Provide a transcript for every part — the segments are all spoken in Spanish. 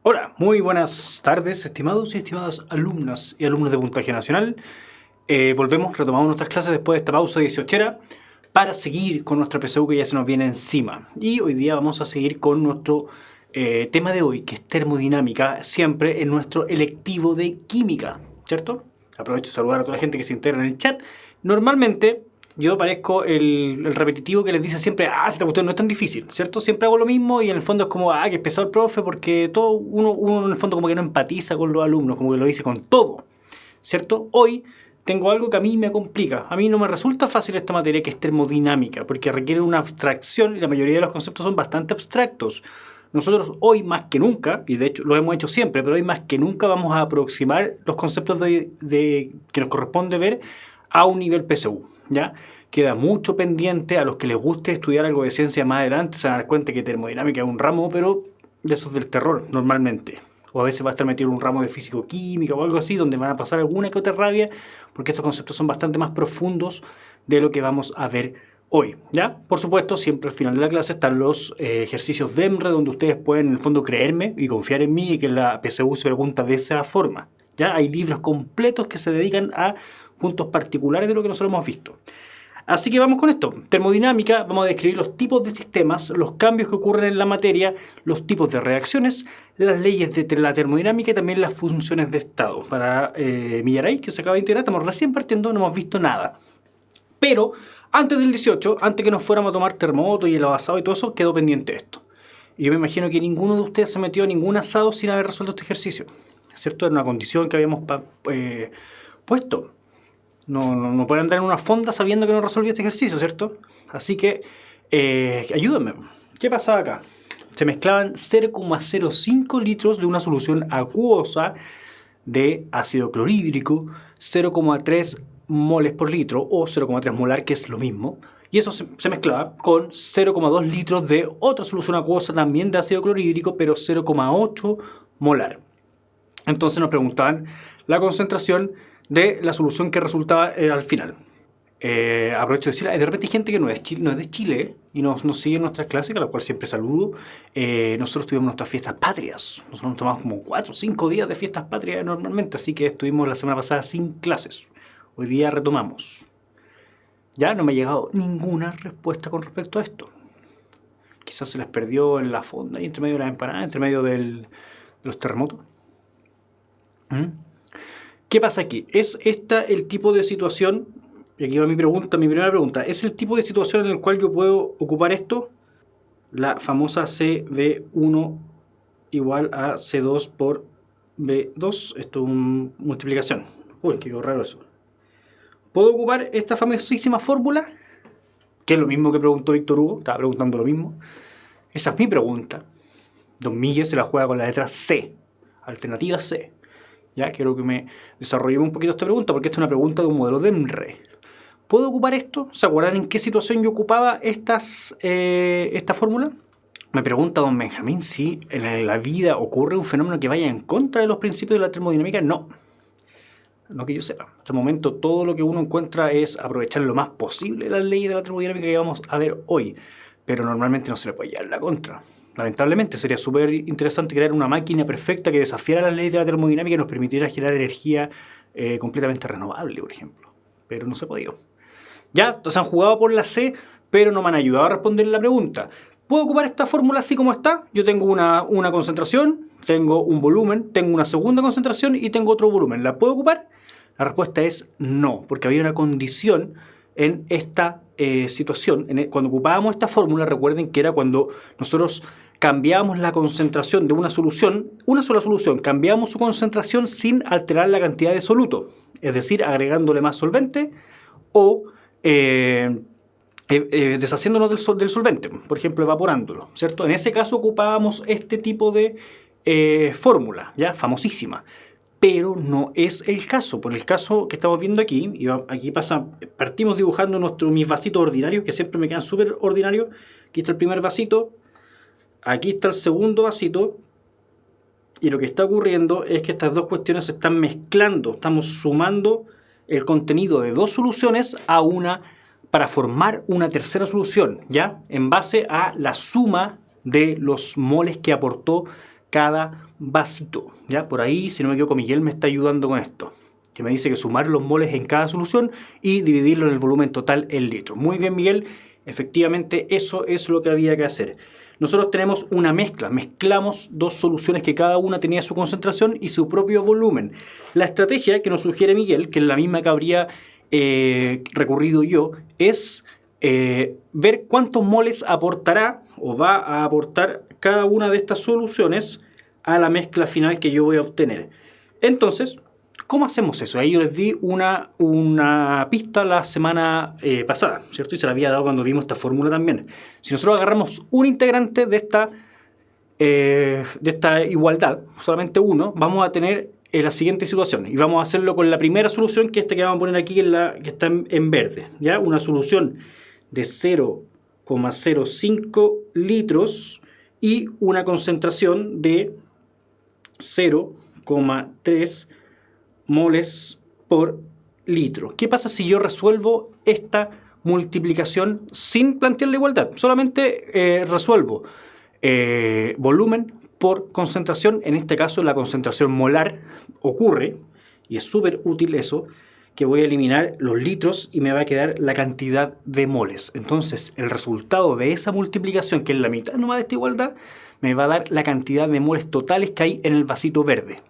Hola, muy buenas tardes, estimados y estimadas alumnas y alumnos de Puntaje Nacional. Retomamos nuestras clases después de esta pausa 18 para seguir con nuestra PSU que ya se nos viene encima. Y hoy día vamos a seguir con nuestro tema de hoy, que es termodinámica, siempre en nuestro electivo de química, ¿cierto? Aprovecho de saludar a toda la gente que se integra en el chat. Normalmente yo parezco el repetitivo que les dice siempre, esta cuestión no es tan difícil, ¿cierto? Siempre hago lo mismo y en el fondo es como, que es pesado el profe, porque uno en el fondo como que no empatiza con los alumnos, como que lo dice con todo, ¿cierto? Hoy tengo algo que a mí me complica. A mí no me resulta fácil esta materia que es termodinámica, porque requiere una abstracción y la mayoría de los conceptos son bastante abstractos. Nosotros hoy más que nunca, y de hecho lo hemos hecho siempre, pero hoy más que nunca vamos a aproximar los conceptos que nos corresponde ver a un nivel PSU, ¿ya? Queda mucho pendiente. A los que les guste estudiar algo de ciencia más adelante se van a dar cuenta que termodinámica es un ramo, pero de esos del terror normalmente. O a veces va a estar metido en un ramo de físico-química o algo así, donde van a pasar alguna que otra rabia, porque estos conceptos son bastante más profundos de lo que vamos a ver hoy, ¿ya? Por supuesto, siempre al final de la clase están los ejercicios de EMRE, donde ustedes pueden en el fondo creerme y confiar en mí y que la PSU se pregunta de esa forma, ¿ya? Hay libros completos que se dedican a puntos particulares de lo que nosotros hemos visto. Así que vamos con esto. Termodinámica, vamos a describir los tipos de sistemas, los cambios que ocurren en la materia, los tipos de reacciones, las leyes de la termodinámica y también las funciones de estado. Para Millaray, que se acaba de integrar, estamos recién partiendo, no hemos visto nada. Pero antes del 18, antes que nos fuéramos a tomar terremoto y el asado y todo eso, quedó pendiente esto. Y yo me imagino que ninguno de ustedes se metió a ningún asado sin haber resuelto este ejercicio, ¿cierto? Era una condición que habíamos puesto. No puede andar en una fonda sabiendo que no resolvió este ejercicio, ¿cierto? Así que, ayúdenme. ¿Qué pasaba acá? Se mezclaban 0,05 litros de una solución acuosa de ácido clorhídrico, 0,3 moles por litro o 0,3 molar, que es lo mismo. Y eso se mezclaba con 0,2 litros de otra solución acuosa también de ácido clorhídrico, pero 0,8 molar. Entonces nos preguntaban la concentración de la solución que resultaba al final. Aprovecho de decir, de repente hay gente que no es de Chile y nos sigue en nuestras clases, a la cual siempre saludo. Nosotros tuvimos nuestras fiestas patrias. Nosotros nos tomamos como 4 o 5 días de fiestas patrias normalmente, así que estuvimos la semana pasada sin clases. Hoy día retomamos. Ya no me ha llegado ninguna respuesta con respecto a esto. Quizás se les perdió en la fonda y entre medio de las empanadas, entre medio de los terremotos. ¿Qué pasa aquí? ¿Es esta el tipo de situación? Y aquí va mi primera pregunta. ¿Es el tipo de situación en el cual yo puedo ocupar esto? La famosa CV1 igual a C2 por B2. Esto es una multiplicación. Uy, qué raro eso. ¿Puedo ocupar esta famosísima fórmula? Que es lo mismo que preguntó Víctor Hugo. Estaba preguntando lo mismo. Esa es mi pregunta. Don Miguel se la juega con la letra C. Alternativa C. Ya quiero que me desarrollemos un poquito esta pregunta, porque esta es una pregunta de un modelo de EMRE. ¿Puedo ocupar esto? ¿Se acuerdan en qué situación yo ocupaba esta fórmula? Me pregunta don Benjamín si en la vida ocurre un fenómeno que vaya en contra de los principios de la termodinámica. No que yo sepa. Hasta el momento todo lo que uno encuentra es aprovechar lo más posible las leyes de la termodinámica que vamos a ver hoy, pero normalmente no se le puede llevar la contra. Lamentablemente sería súper interesante crear una máquina perfecta que desafiara las leyes de la termodinámica y nos permitiera generar energía completamente renovable, por ejemplo. Pero no se ha podido. Ya, entonces han jugado por la C, pero no me han ayudado a responder la pregunta. ¿Puedo ocupar esta fórmula así como está? Yo tengo una concentración, tengo un volumen, tengo una segunda concentración y tengo otro volumen. ¿La puedo ocupar? La respuesta es no, porque había una condición en esta situación. Cuando ocupábamos esta fórmula, recuerden que era cuando nosotros cambiábamos la concentración de una solución, una sola solución, cambiábamos su concentración sin alterar la cantidad de soluto, es decir, agregándole más solvente o deshaciéndonos del solvente, por ejemplo, evaporándolo, ¿cierto? En ese caso ocupábamos este tipo de fórmula, ya famosísima. Pero no es el caso. Por el caso que estamos viendo aquí, y aquí partimos dibujando mis vasitos ordinarios, que siempre me quedan súper ordinarios. Aquí está el primer vasito, aquí está el segundo vasito, y lo que está ocurriendo es que estas dos cuestiones se están mezclando. Estamos sumando el contenido de dos soluciones a una para formar una tercera solución, ¿ya? En base a la suma de los moles que aportó cada vasito. ¿Ya? Por ahí, si no me equivoco, Miguel me está ayudando con esto, que me dice que sumar los moles en cada solución y dividirlo en el volumen total en litros. Muy bien, Miguel, efectivamente eso es lo que había que hacer. Nosotros tenemos una mezcla, mezclamos dos soluciones que cada una tenía su concentración y su propio volumen. La estrategia que nos sugiere Miguel, que es la misma que habría recurrido yo, es ver cuántos moles aportará o va a aportar cada una de estas soluciones a la mezcla final que yo voy a obtener. Entonces, ¿cómo hacemos eso? Ahí yo les di una pista la semana pasada, ¿cierto? Y se la había dado cuando vimos esta fórmula también. Si nosotros agarramos un integrante de esta igualdad, solamente uno, vamos a tener la siguiente situación. Y vamos a hacerlo con la primera solución, que es esta que vamos a poner aquí, que está en verde. ¿Ya? Una solución de 0,05 litros y una concentración de 0,3 moles por litro. ¿Qué pasa si yo resuelvo esta multiplicación sin plantear la igualdad? Solamente resuelvo volumen por concentración. En este caso la concentración molar ocurre, y es súper útil eso, que voy a eliminar los litros y me va a quedar la cantidad de moles. Entonces el resultado de esa multiplicación, que es la mitad nomás de esta igualdad, me va a dar la cantidad de moles totales que hay en el vasito verde.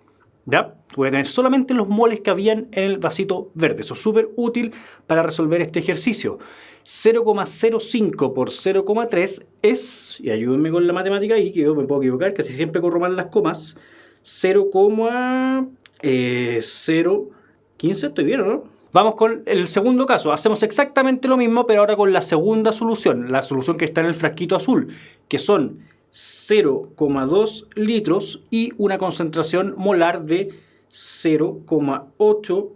¿Ya? Voy a tener solamente los moles que habían en el vasito verde. Eso es súper útil para resolver este ejercicio. 0,05 por 0,3 es, y ayúdenme con la matemática ahí, que yo me puedo equivocar, casi siempre corro mal las comas, 0,015, estoy bien, ¿no? Vamos con el segundo caso. Hacemos exactamente lo mismo, pero ahora con la segunda solución, la solución que está en el frasquito azul, que son 0,2 litros y una concentración molar de 0,8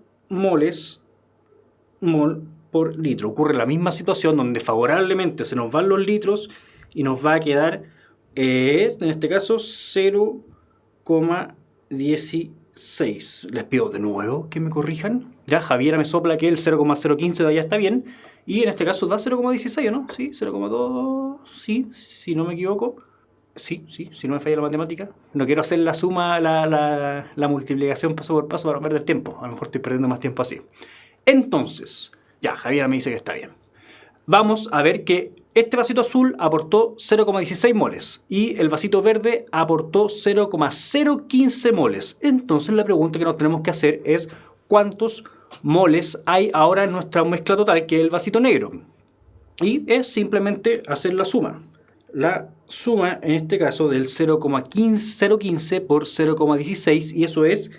mol por litro. Ocurre la misma situación donde favorablemente se nos van los litros y nos va a quedar, en este caso, 0,16. Les pido de nuevo que me corrijan. Ya, Javiera me sopla que el 0,015 de allá está bien. Y en este caso da 0,16, ¿o no? Sí, 0,2, sí, si no me equivoco. Sí, si no me falla la matemática. No quiero hacer la suma, la multiplicación paso por paso para no perder tiempo. A lo mejor estoy perdiendo más tiempo así. Entonces, ya, Javier me dice que está bien. Vamos a ver que este vasito azul aportó 0,16 moles y el vasito verde aportó 0,015 moles. Entonces la pregunta que nos tenemos que hacer es ¿cuántos moles hay ahora en nuestra mezcla total, que es el vasito negro? Y es simplemente hacer la suma. La suma, en este caso, del 0,015 por 0,16, y eso es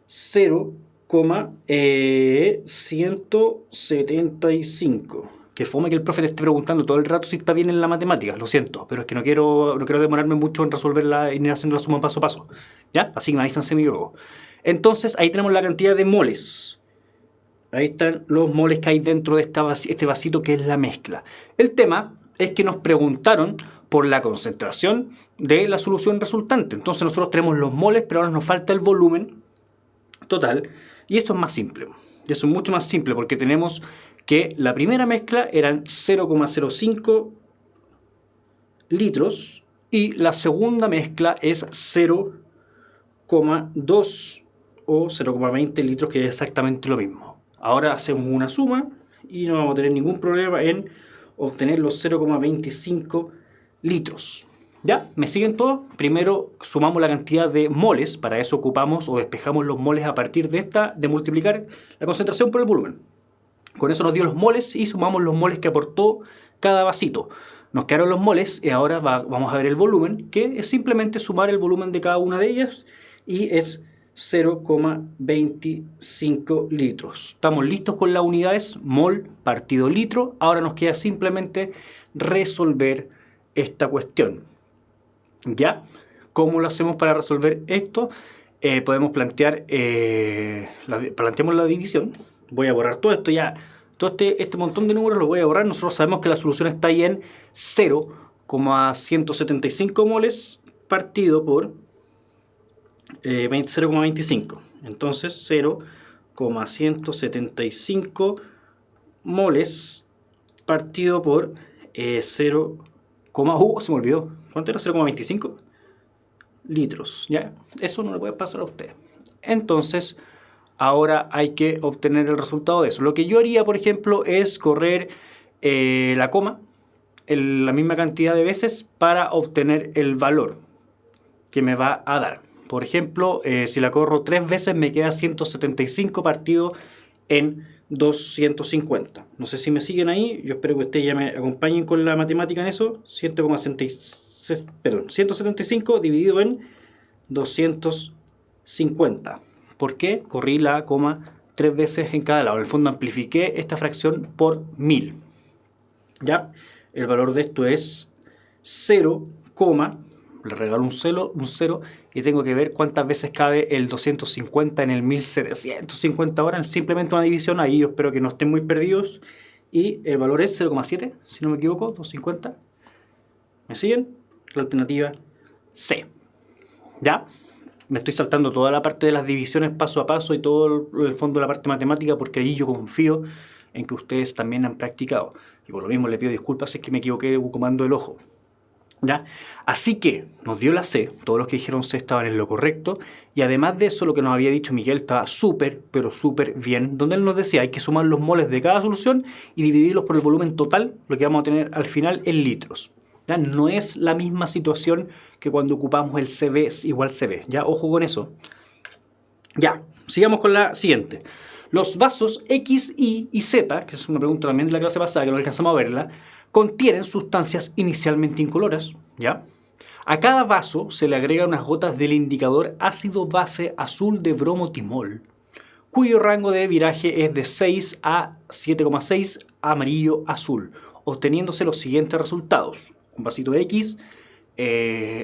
0,175. Que fome que el profe te esté preguntando todo el rato si está bien en la matemática, lo siento, pero es que no quiero demorarme mucho en resolverla y ir haciendo la suma paso a paso. ¿Ya? Así que me avisan si me equivoco. Entonces, ahí tenemos la cantidad de moles. Ahí están los moles que hay dentro de este vasito, que es la mezcla. El tema es que nos preguntaron por la concentración de la solución resultante. Entonces nosotros tenemos los moles, pero ahora nos falta el volumen total. Y esto es más simple. Y eso es mucho más simple porque tenemos que la primera mezcla eran 0,05 litros y la segunda mezcla es 0,2 o 0,20 litros, que es exactamente lo mismo. Ahora hacemos una suma y no vamos a tener ningún problema en obtener los 0,25 litros. ¿Ya? ¿Me siguen todos? Primero sumamos la cantidad de moles, para eso ocupamos o despejamos los moles a partir de multiplicar la concentración por el volumen. Con eso nos dio los moles y sumamos los moles que aportó cada vasito. Nos quedaron los moles y ahora vamos a ver el volumen, que es simplemente sumar el volumen de cada una de ellas y es 0,25 litros. Estamos listos con las unidades, mol partido litro. Ahora nos queda simplemente resolver esta cuestión. ¿Ya? ¿Cómo lo hacemos para resolver esto? Podemos plantear, planteamos la división. Voy a borrar todo esto ya. Todo este montón de números lo voy a borrar. Nosotros sabemos que la solución está ahí en 0,175 moles partido por 0,25. Entonces 0,175 moles partido por 0, se me olvidó. ¿Cuánto era? 0,25. litros, ¿ya? Eso no le puede pasar a usted. Entonces, ahora hay que obtener el resultado de eso. Lo que yo haría, por ejemplo, es correr la coma la misma cantidad de veces para obtener el valor que me va a dar. Por ejemplo, si la corro 3 veces me queda 175 partido en 250. No sé si me siguen ahí. Yo espero que ustedes ya me acompañen con la matemática en eso. 175 dividido en 250. ¿Por qué? Corrí la coma 3 veces en cada lado. En el fondo amplifiqué esta fracción por 1000. ¿Ya? El valor de esto es 0, le regalo un 0 y tengo que ver cuántas veces cabe el 250 en el 1750 ahora. Simplemente una división, ahí yo espero que no estén muy perdidos. Y el valor es 0,7, si no me equivoco, 250. ¿Me siguen? La alternativa C. ¿Ya? Me estoy saltando toda la parte de las divisiones paso a paso y todo el fondo de la parte matemática porque ahí yo confío en que ustedes también han practicado. Y por lo mismo le pido disculpas si es que me equivoqué ocupando el ojo. ¿Ya? Así que nos dio la C, todos los que dijeron C estaban en lo correcto, y además de eso lo que nos había dicho Miguel estaba súper, pero súper bien, donde él nos decía hay que sumar los moles de cada solución y dividirlos por el volumen total, lo que vamos a tener al final en litros. ¿Ya? No es la misma situación que cuando ocupamos el CB igual CB, ¿ya? Ojo con eso. Ya, sigamos con la siguiente. Los vasos X, Y y Z, que es una pregunta también de la clase pasada que no alcanzamos a verla, contienen sustancias inicialmente incoloras, ¿ya? A cada vaso se le agrega unas gotas del indicador ácido base azul de bromotimol, cuyo rango de viraje es de 6 a 7,6 amarillo azul, obteniéndose los siguientes resultados. Un vasito X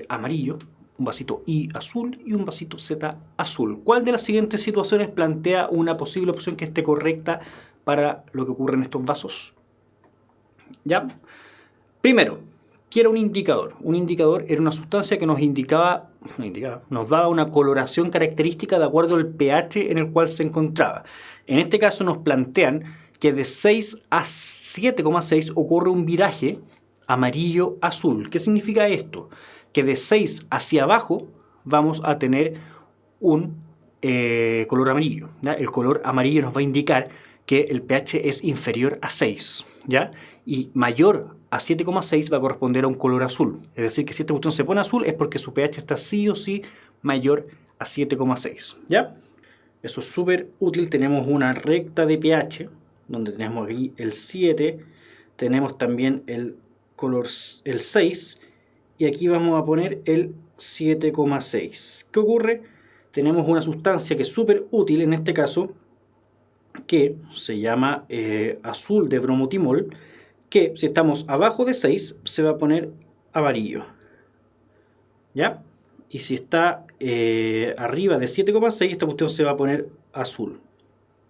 amarillo, un vasito Y azul y un vasito Z azul. ¿Cuál de las siguientes situaciones plantea una posible opción que esté correcta para lo que ocurre en estos vasos? ¿Ya? Primero, ¿qué era un indicador? Un indicador era una sustancia que nos daba una coloración característica de acuerdo al pH en el cual se encontraba. En este caso nos plantean que de 6 a 7,6 ocurre un viraje amarillo-azul. ¿Qué significa esto? Que de 6 hacia abajo vamos a tener un color amarillo, ¿ya? El color amarillo nos va a indicar que el pH es inferior a 6, ¿ya? Y mayor a 7,6 va a corresponder a un color azul. Es decir, que si esta cuestión se pone azul es porque su pH está sí o sí mayor a 7,6, ¿ya? Eso es súper útil. Tenemos una recta de pH, donde tenemos aquí el 7, tenemos también el color el 6, y aquí vamos a poner el 7,6. ¿Qué ocurre? Tenemos una sustancia que es súper útil en este caso, que se llama azul de bromotimol, que si estamos abajo de 6 se va a poner amarillo, ¿ya? Y si está arriba de 7,6 esta cuestión se va a poner azul.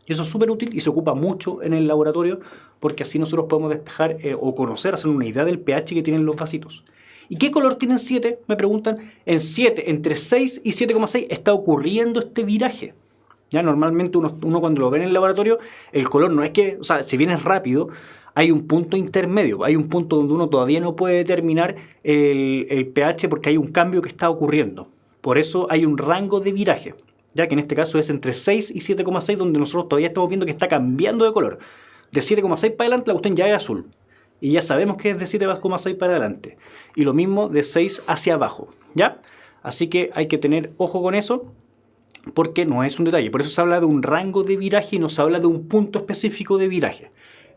Y eso es súper útil y se ocupa mucho en el laboratorio porque así nosotros podemos despejar o conocer, hacer una idea del pH que tienen los vasitos. ¿Y qué color tienen 7? Me preguntan. En 7, entre 6 y 7,6 está ocurriendo este viraje. Ya normalmente uno cuando lo ve en el laboratorio, el color no es que, o sea, si bien es rápido, hay un punto intermedio, hay un punto donde uno todavía no puede determinar el pH porque hay un cambio que está ocurriendo. Por eso hay un rango de viraje, ya que en este caso es entre 6 y 7,6 donde nosotros todavía estamos viendo que está cambiando de color. De 7,6 para adelante la cuestión ya es azul. Y ya sabemos que es de 7,6 para adelante. Y lo mismo de 6 hacia abajo, ¿ya? Así que hay que tener ojo con eso, porque no es un detalle. Por eso se habla de un rango de viraje y no se habla de un punto específico de viraje.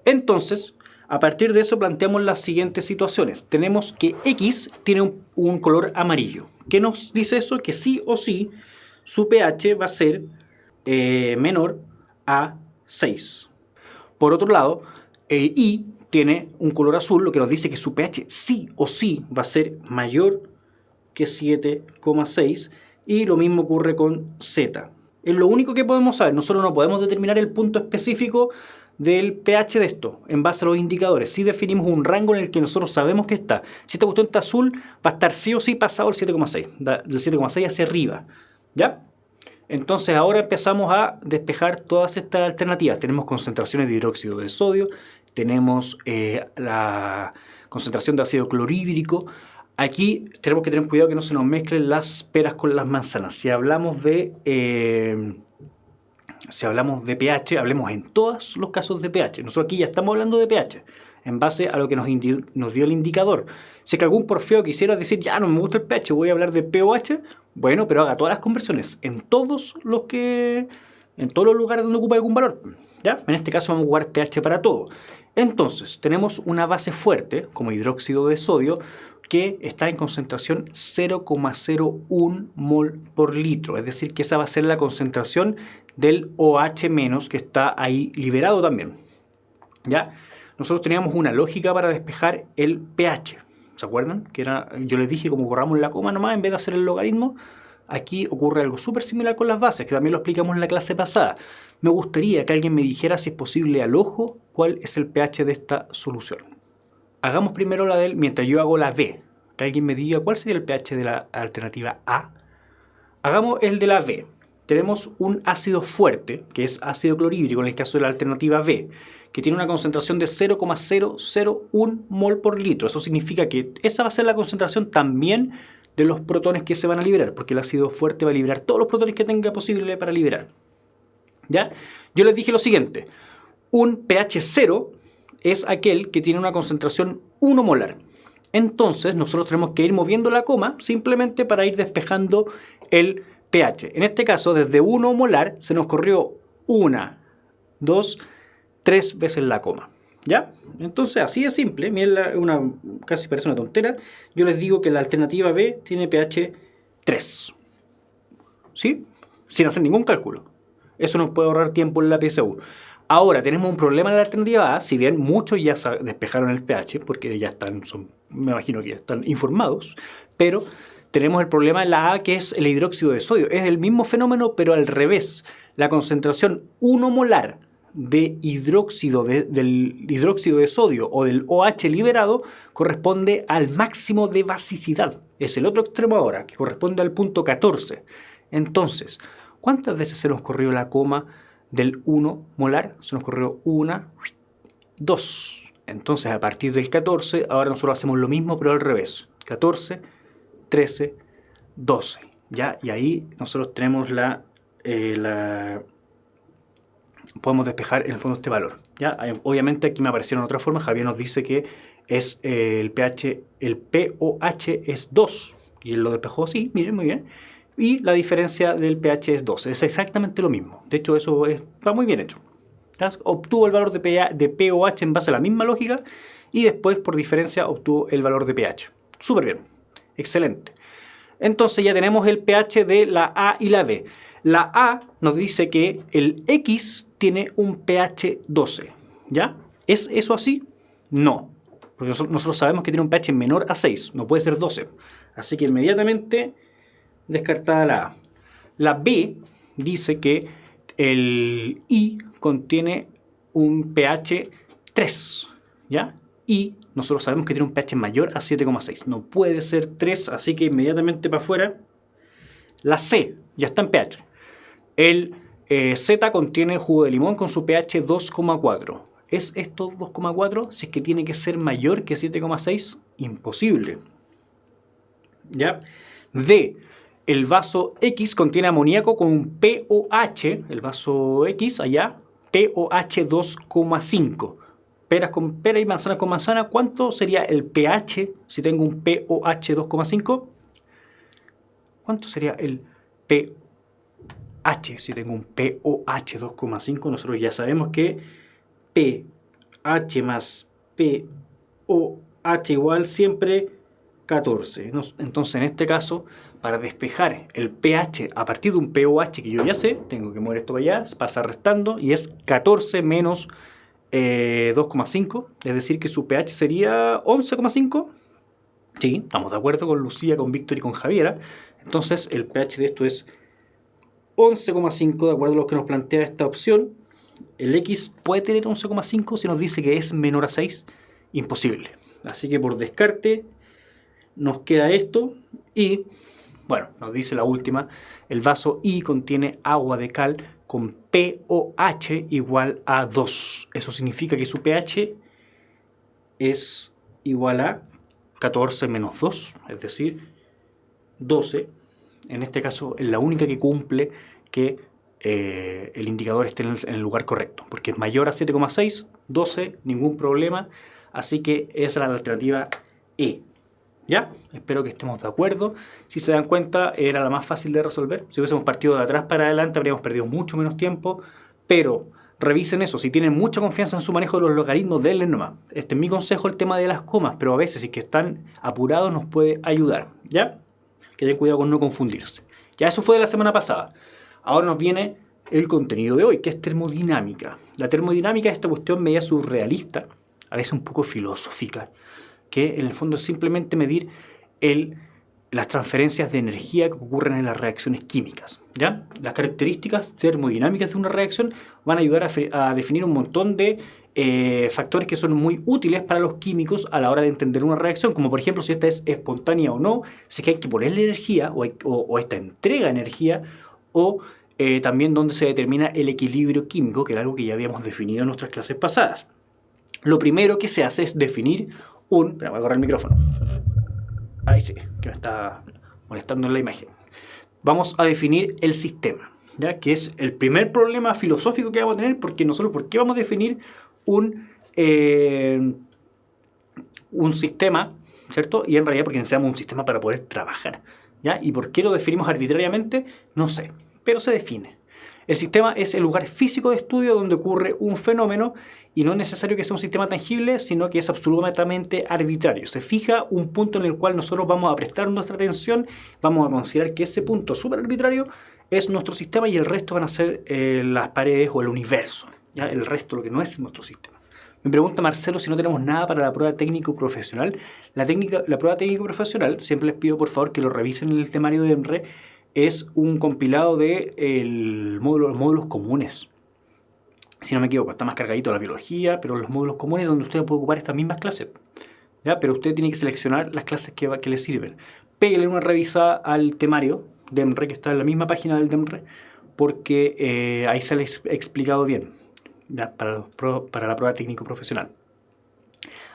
Entonces, a partir de eso planteamos las siguientes situaciones. Tenemos que X tiene un color amarillo. ¿Qué nos dice eso? Que sí o sí su pH va a ser menor a 6. Por otro lado, Y tiene un color azul, lo que nos dice que su pH sí o sí va a ser mayor que 7,6. Y lo mismo ocurre con Z. Es lo único que podemos saber. Nosotros no podemos determinar el punto específico del pH de esto en base a los indicadores. Sí definimos un rango en el que nosotros sabemos que está. Si esta cuestión está azul, va a estar sí o sí pasado el 7,6. Del 7,6 hacia arriba. ¿Ya? Entonces ahora empezamos a despejar todas estas alternativas. Tenemos concentraciones de hidróxido de sodio, tenemos la concentración de ácido clorhídrico. Aquí tenemos que tener cuidado que no se nos mezclen las peras con las manzanas. Si hablamos de pH, hablemos en todos los casos de pH. Nosotros aquí ya estamos hablando de pH, en base a lo que nos dio el indicador. Si es que algún porfeo quisiera decir, ya no me gusta el pH, voy a hablar de pOH, bueno, pero haga todas las conversiones en todos los lugares donde ocupa algún valor. ¿Ya? En este caso vamos a jugar pH para todo. Entonces, tenemos una base fuerte, como hidróxido de sodio, que está en concentración 0,01 mol por litro. Es decir, que esa va a ser la concentración del OH- que está ahí liberado también. ¿Ya? Nosotros teníamos una lógica para despejar el pH. ¿Se acuerdan? Que yo les dije, como corramos la coma nomás, en vez de hacer el logaritmo, aquí ocurre algo súper similar con las bases, que también lo explicamos en la clase pasada. Me gustaría que alguien me dijera, si es posible al ojo, cuál es el pH de esta solución. Hagamos primero la del, mientras yo hago la B. Que alguien me diga cuál sería el pH de la alternativa A. Hagamos el de la B. Tenemos un ácido fuerte, que es ácido clorhídrico en el caso de la alternativa B, que tiene una concentración de 0,001 mol por litro. Eso significa que esa va a ser la concentración también de los protones que se van a liberar, porque el ácido fuerte va a liberar todos los protones que tenga posible para liberar. ¿Ya? Yo les dije lo siguiente: un pH 0 es aquel que tiene una concentración 1 molar. Entonces nosotros tenemos que ir moviendo la coma simplemente para ir despejando el pH. En este caso, desde 1 molar se nos corrió 1, 2, 3 veces la coma. ¿Ya? Entonces así de simple. Miren, casi parece una tontera. Yo les digo que la alternativa B tiene pH 3. ¿Sí? Sin hacer ningún cálculo. Eso nos puede ahorrar tiempo en la PSU. Ahora, tenemos un problema en la alternativa A. Si bien muchos ya despejaron el pH, porque ya me imagino que ya están informados, pero tenemos el problema en la A, que es el hidróxido de sodio. Es el mismo fenómeno, pero al revés. La concentración 1 molar de del hidróxido de sodio o del OH liberado corresponde al máximo de basicidad. Es el otro extremo ahora, que corresponde al punto 14. Entonces, ¿cuántas veces se nos corrió la coma del 1 molar? Se nos corrió 1, 2. Entonces, a partir del 14, ahora nosotros hacemos lo mismo, pero al revés. 14, 13, 12. ¿Ya? Y ahí nosotros tenemos podemos despejar en el fondo este valor. ¿Ya? Obviamente aquí me aparecieron otra forma. Javier nos dice que es el pOH es 2. Y él lo despejó así, miren, muy bien. Y la diferencia del pH es 2. Es exactamente lo mismo. De hecho, eso está muy bien hecho. ¿Ya? Obtuvo el valor de pOH en base a la misma lógica y después, por diferencia, obtuvo el valor de pH. Súper bien. Excelente. Entonces ya tenemos el pH de la A y la B. La A nos dice que el X tiene un pH 12. ¿Ya? ¿Es eso así? No. Porque nosotros sabemos que tiene un pH menor a 6. No puede ser 12. Así que inmediatamente descartada la A. La B dice que el I contiene un pH 3. ¿Ya? Y nosotros sabemos que tiene un pH mayor a 7,6. No puede ser 3, así que inmediatamente para afuera. La C ya está en pH. El Z contiene jugo de limón con su pH 2,4. ¿Es esto 2,4? Si es que tiene que ser mayor que 7,6, imposible. ¿Ya? D. El vaso X contiene amoníaco con un pOH, el vaso X allá, pOH 2,5. Peras con pera y manzanas con manzana, ¿cuánto sería el pH si tengo un pOH 2,5? ¿Cuánto sería el pH si tengo un pOH 2,5? Nosotros ya sabemos que pH más pOH igual siempre 14. Entonces, en este caso, para despejar el pH a partir de un pOH que yo ya sé, tengo que mover esto para allá, pasa restando y es 14 menos 2,5, es decir que su pH sería 11,5. Sí, estamos de acuerdo con Lucía, con Víctor y con Javiera. Entonces el pH de esto es 11,5 de acuerdo a lo que nos plantea esta opción. El X puede tener 11,5 si nos dice que es menor a 6. Imposible. Así que por descarte nos queda esto y bueno, nos dice la última, el vaso I contiene agua de cal con pOH igual a 2. Eso significa que su pH es igual a 14 menos 2, es decir, 12. En este caso es la única que cumple que el indicador esté en el lugar correcto, porque es mayor a 7,6, 12, ningún problema, así que esa es la alternativa E. ¿Ya? Espero que estemos de acuerdo. Si se dan cuenta, era la más fácil de resolver. Si hubiésemos partido de atrás para adelante, habríamos perdido mucho menos tiempo, pero revisen eso. Si tienen mucha confianza en su manejo de los logaritmos, denle nomás. Este es mi consejo, el tema de las comas, pero a veces, si que están apurados, nos puede ayudar. ¿Ya? Que tengan cuidado con no confundirse. Ya eso fue de la semana pasada. Ahora nos viene el contenido de hoy, que es termodinámica. La termodinámica es esta cuestión media surrealista, a veces un poco filosófica, que en el fondo es simplemente medir las transferencias de energía que ocurren en las reacciones químicas. ¿Ya? Las características termodinámicas de una reacción van a ayudar a definir un montón de factores que son muy útiles para los químicos a la hora de entender una reacción, como por ejemplo si esta es espontánea o no, si hay que ponerle energía o esta entrega energía, o también dónde se determina el equilibrio químico, que era algo que ya habíamos definido en nuestras clases pasadas. Lo primero que se hace es definir Espera, voy a correr el micrófono. Ahí sí, que me está molestando en la imagen. Vamos a definir el sistema, ¿ya? Que es el primer problema filosófico que vamos a tener, porque nosotros, ¿por qué vamos a definir un sistema, ¿cierto? Y en realidad porque necesitamos un sistema para poder trabajar, ¿ya? ¿Y por qué lo definimos arbitrariamente? No sé, pero se define. El sistema es el lugar físico de estudio donde ocurre un fenómeno y no es necesario que sea un sistema tangible, sino que es absolutamente arbitrario. Se fija un punto en el cual nosotros vamos a prestar nuestra atención, vamos a considerar que ese punto súper arbitrario es nuestro sistema y el resto van a ser las paredes o el universo, ¿ya? El resto, lo que no es nuestro sistema. Me pregunta Marcelo si no tenemos nada para la prueba técnico-profesional. La prueba técnico-profesional, siempre les pido por favor que lo revisen en el temario de EMRE, es un compilado de los módulos comunes. Si no me equivoco, está más cargadito la biología, pero los módulos comunes donde usted puede ocupar estas mismas clases. ¿Ya? Pero usted tiene que seleccionar las clases que le sirven. Péguele una revisada al temario de EMRE, que está en la misma página del EMRE, porque ahí se les ha explicado bien, ¿ya? Para la prueba técnico-profesional.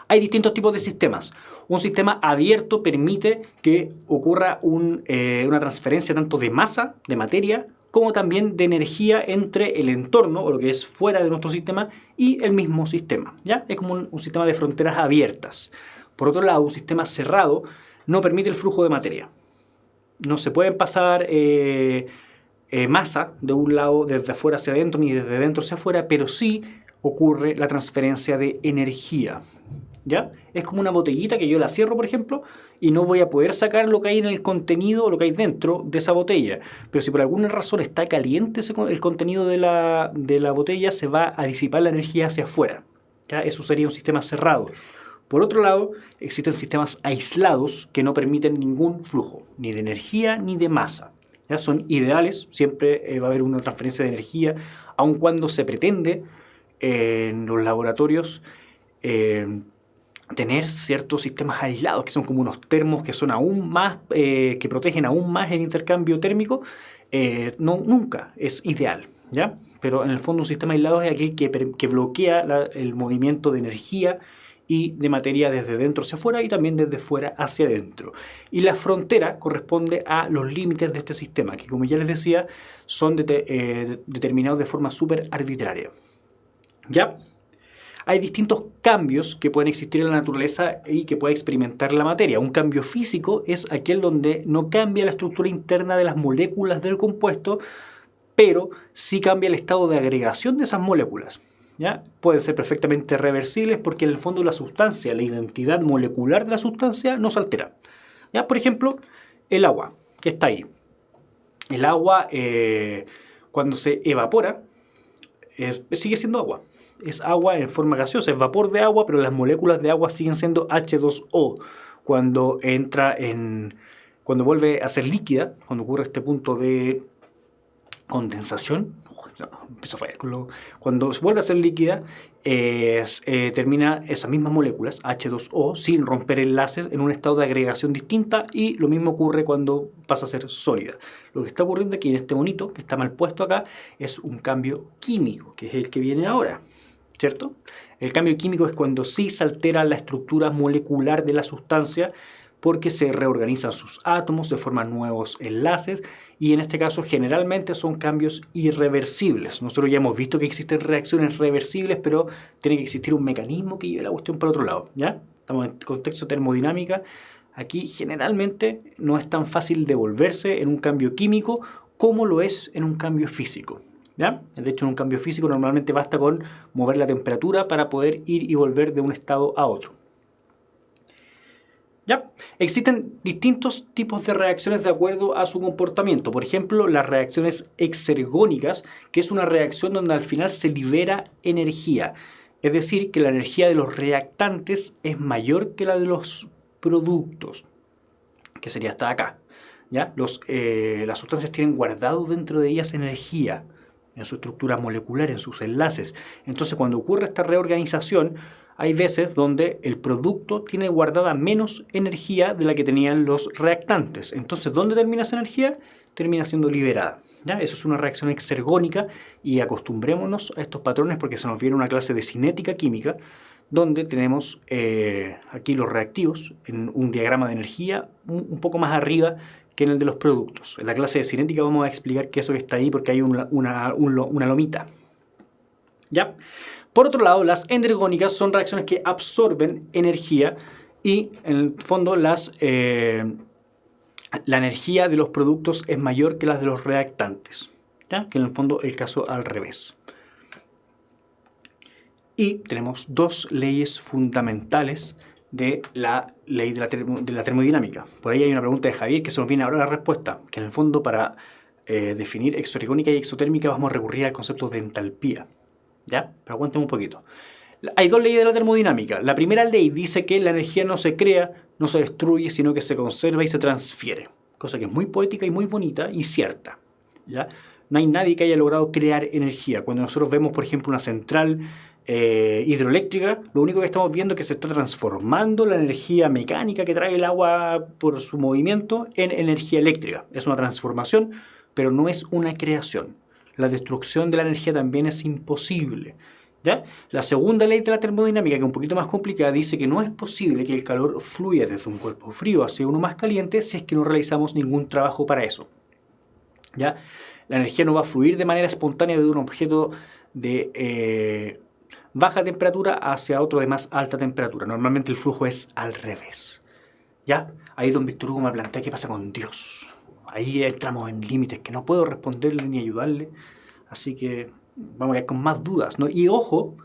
Hay distintos tipos de sistemas. Un sistema abierto permite que ocurra una transferencia tanto de masa, de materia, como también de energía entre el entorno, o lo que es fuera de nuestro sistema, y el mismo sistema. ¿Ya? Es como un sistema de fronteras abiertas. Por otro lado, un sistema cerrado no permite el flujo de materia. No se pueden pasar masa de un lado desde afuera hacia adentro, ni desde dentro hacia afuera, pero sí ocurre la transferencia de energía. ¿Ya? Es como una botellita que yo la cierro, por ejemplo, y no voy a poder sacar lo que hay en el contenido o lo que hay dentro de esa botella. Pero si por alguna razón está caliente el contenido de la botella, se va a disipar la energía hacia afuera. ¿Ya? Eso sería un sistema cerrado. Por otro lado, existen sistemas aislados que no permiten ningún flujo, ni de energía ni de masa. ¿Ya? Son ideales, siempre va a haber una transferencia de energía, aun cuando se pretende en los laboratorios tener ciertos sistemas aislados, que son como unos termos que son aún más, que protegen aún más el intercambio térmico. Nunca es ideal, ¿ya? Pero en el fondo un sistema aislado es aquel que bloquea el movimiento de energía y de materia desde dentro hacia afuera y también desde fuera hacia adentro. Y la frontera corresponde a los límites de este sistema, que como ya les decía, son determinados de forma súper arbitraria. ¿Ya? Hay distintos cambios que pueden existir en la naturaleza y que puede experimentar la materia. Un cambio físico es aquel donde no cambia la estructura interna de las moléculas del compuesto, pero sí cambia el estado de agregación de esas moléculas. ¿Ya? Pueden ser perfectamente reversibles porque en el fondo la sustancia, la identidad molecular de la sustancia no se altera. ¿Ya? Por ejemplo, el agua, que está ahí. El agua, cuando se evapora, sigue siendo agua. Es agua en forma gaseosa, es vapor de agua, pero las moléculas de agua siguen siendo H2O. Cuando vuelve a ser líquida, cuando ocurre este punto de condensación, cuando vuelve a ser líquida, termina esas mismas moléculas, H2O, sin romper enlaces, en un estado de agregación distinta, y lo mismo ocurre cuando pasa a ser sólida. Lo que está ocurriendo aquí en este monito, que está mal puesto acá, es un cambio químico, que es el que viene ahora. ¿cierto? El cambio químico es cuando sí se altera la estructura molecular de la sustancia porque se reorganizan sus átomos, se forman nuevos enlaces y en este caso generalmente son cambios irreversibles. Nosotros ya hemos visto que existen reacciones reversibles, pero tiene que existir un mecanismo que lleve la cuestión para otro lado, ¿ya? Estamos en contexto de termodinámica. Aquí generalmente no es tan fácil devolverse en un cambio químico como lo es en un cambio físico, ¿ya? De hecho, en un cambio físico normalmente basta con mover la temperatura para poder ir y volver de un estado a otro. ¿Ya? Existen distintos tipos de reacciones de acuerdo a su comportamiento. Por ejemplo, las reacciones exergónicas, que es una reacción donde al final se libera energía. Es decir, que la energía de los reactantes es mayor que la de los productos, que sería hasta acá. ¿Ya? Las sustancias tienen guardado dentro de ellas energía, en su estructura molecular, en sus enlaces. Entonces, cuando ocurre esta reorganización, hay veces donde el producto tiene guardada menos energía de la que tenían los reactantes. Entonces, ¿dónde termina esa energía? Termina siendo liberada. ¿Ya? Eso es una reacción exergónica y acostumbrémonos a estos patrones porque se nos viene una clase de cinética química donde tenemos aquí los reactivos en un diagrama de energía un poco más arriba que en el de los productos. En la clase de cinética vamos a explicar que eso que está ahí porque hay una lomita. ¿Ya? Por otro lado, las endergónicas son reacciones que absorben energía y en el fondo la energía de los productos es mayor que la de los reactantes, ¿ya? Que en el fondo el caso al revés. Y tenemos dos leyes fundamentales de la ley de la termodinámica. Por ahí hay una pregunta de Javier que se nos viene ahora la respuesta, que en el fondo para definir exergónica y exotérmica vamos a recurrir al concepto de entalpía. ¿Ya? Pero aguantemos un poquito. Hay dos leyes de la termodinámica. La primera ley dice que la energía no se crea, no se destruye, sino que se conserva y se transfiere. Cosa que es muy poética y muy bonita y cierta. ¿Ya? No hay nadie que haya logrado crear energía. Cuando nosotros vemos, por ejemplo, una central hidroeléctrica, lo único que estamos viendo es que se está transformando la energía mecánica que trae el agua por su movimiento en energía eléctrica. Es una transformación, pero no es una creación. La destrucción de la energía también es imposible. ¿Ya? La segunda ley de la termodinámica, que es un poquito más complicada, dice que no es posible que el calor fluya desde un cuerpo frío hacia uno más caliente si es que no realizamos ningún trabajo para eso. ¿Ya? La energía no va a fluir de manera espontánea de un objeto de baja temperatura hacia otro de más alta temperatura. Normalmente el flujo es al revés. ¿Ya? Ahí don Víctor Hugo me plantea qué pasa con Dios. Ahí entramos en límites que no puedo responderle ni ayudarle. Así que vamos a ir con más dudas, ¿no? Y ojo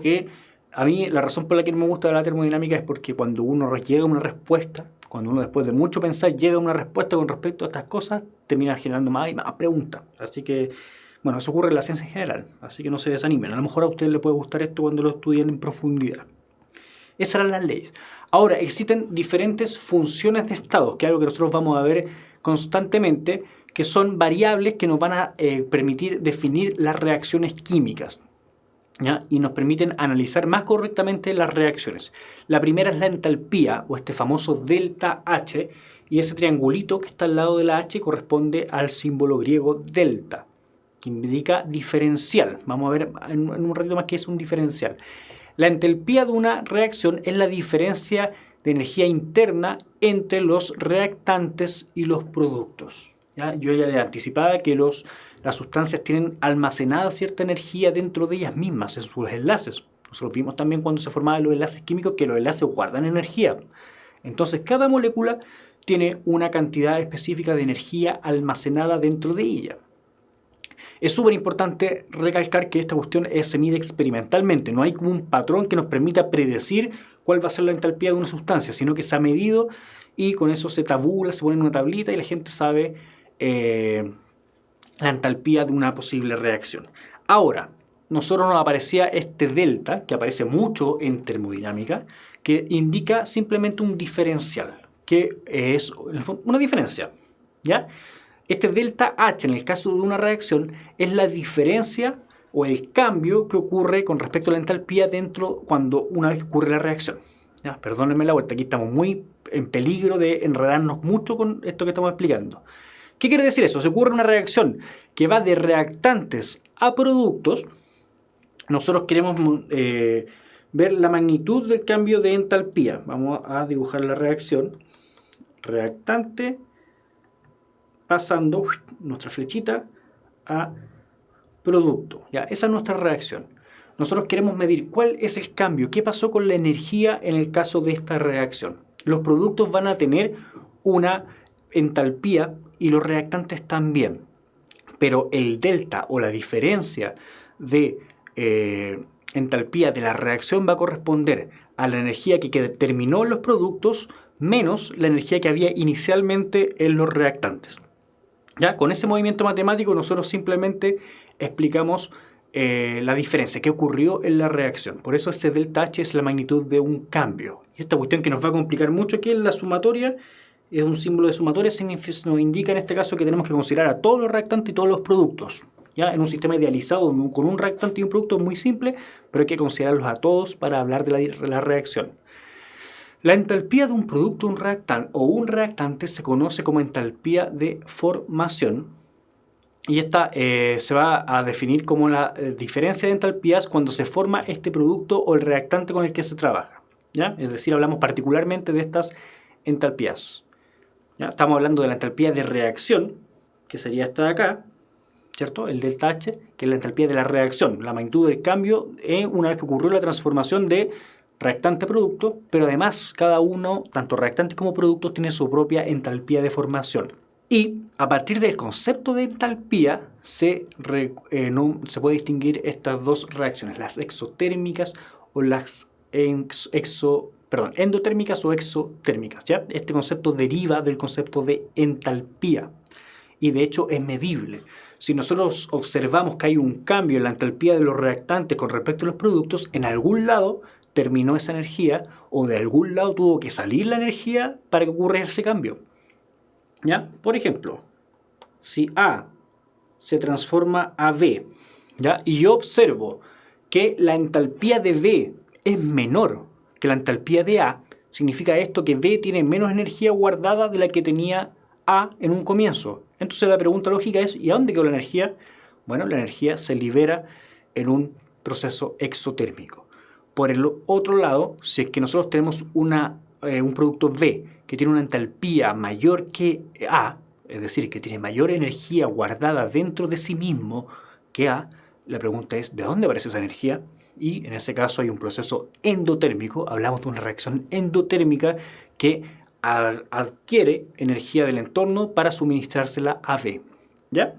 que a mí la razón por la que no me gusta la termodinámica es porque cuando uno llega a una respuesta, cuando uno después de mucho pensar llega a una respuesta con respecto a estas cosas, termina generando más y más preguntas. Así que, bueno, eso ocurre en la ciencia en general. Así que no se desanimen. A lo mejor a ustedes les puede gustar esto cuando lo estudien en profundidad. Esas eran las leyes. Ahora, existen diferentes funciones de estados, que es algo que nosotros vamos a ver constantemente, que son variables que nos van a permitir definir las reacciones químicas, ¿ya? Y nos permiten analizar más correctamente las reacciones. La primera es la entalpía, o este famoso delta H, y ese triangulito que está al lado de la H corresponde al símbolo griego delta, que indica diferencial. Vamos a ver en un ratito más qué es un diferencial. La entalpía de una reacción es la diferencia de energía interna entre los reactantes y los productos. ¿Ya? Yo ya les anticipaba que las sustancias tienen almacenada cierta energía dentro de ellas mismas, en sus enlaces. Nosotros vimos también cuando se formaban los enlaces químicos que los enlaces guardan energía. Entonces cada molécula tiene una cantidad específica de energía almacenada dentro de ella. Es súper importante recalcar que esta cuestión se mide experimentalmente. No hay como un patrón que nos permita predecir cuál va a ser la entalpía de una sustancia, sino que se ha medido y con eso se tabula, se pone en una tablita y la gente sabe la entalpía de una posible reacción. Ahora, nosotros nos aparecía este delta, que aparece mucho en termodinámica, que indica simplemente un diferencial, que es una diferencia, ¿ya? Este delta H, en el caso de una reacción, es la diferencia o el cambio que ocurre con respecto a la entalpía dentro cuando una vez ocurre la reacción. ¿Ya? Perdónenme la vuelta, aquí estamos muy en peligro de enredarnos mucho con esto que estamos explicando. ¿Qué quiere decir eso? Si ocurre una reacción que va de reactantes a productos, nosotros queremos ver la magnitud del cambio de entalpía. Vamos a dibujar la reacción. Reactante, pasando nuestra flechita a producto. ¿Ya? Esa es nuestra reacción. Nosotros queremos medir cuál es el cambio, qué pasó con la energía en el caso de esta reacción. Los productos van a tener una entalpía y los reactantes también. Pero el delta o la diferencia de entalpía de la reacción va a corresponder a la energía que terminó en los productos menos la energía que había inicialmente en los reactantes. ¿Ya? Con ese movimiento matemático nosotros simplemente explicamos la diferencia, qué ocurrió en la reacción. Por eso ese delta H es la magnitud de un cambio. Y esta cuestión que nos va a complicar mucho aquí en la sumatoria, es un símbolo de sumatoria, nos indica en este caso que tenemos que considerar a todos los reactantes y todos los productos. ¿Ya? En un sistema idealizado con un reactante y un producto es muy simple, pero hay que considerarlos a todos para hablar de la reacción. La entalpía de un producto un reactante se conoce como entalpía de formación. Y esta se va a definir como la diferencia de entalpías cuando se forma este producto o el reactante con el que se trabaja. ¿Ya? Es decir, hablamos particularmente de estas entalpías. ¿Ya? Estamos hablando de la entalpía de reacción, que sería esta de acá, ¿cierto? El delta H, que es la entalpía de la reacción, la magnitud del cambio una vez que ocurrió la transformación de reactante a producto, pero además cada uno, tanto reactante como producto, tiene su propia entalpía de formación. Y a partir del concepto de entalpía se puede distinguir estas dos reacciones, las exotérmicas o las endotérmicas o exotérmicas. ¿Ya? Este concepto deriva del concepto de entalpía y de hecho es medible. Si nosotros observamos que hay un cambio en la entalpía de los reactantes con respecto a los productos, en algún lado terminó esa energía o de algún lado tuvo que salir la energía para que ocurriera ese cambio. ¿Ya? Por ejemplo, si A se transforma a B, ¿ya? Y yo observo que la entalpía de B es menor que la entalpía de A, significa esto que B tiene menos energía guardada de la que tenía A en un comienzo. Entonces la pregunta lógica es, ¿y a dónde quedó la energía? Bueno, la energía se libera en un proceso exotérmico. Por el otro lado, si es que nosotros tenemos un producto B que tiene una entalpía mayor que A, es decir, que tiene mayor energía guardada dentro de sí mismo que A, la pregunta es, ¿de dónde aparece esa energía? Y en ese caso hay un proceso endotérmico, hablamos de una reacción endotérmica que adquiere energía del entorno para suministrársela a B. ¿Ya?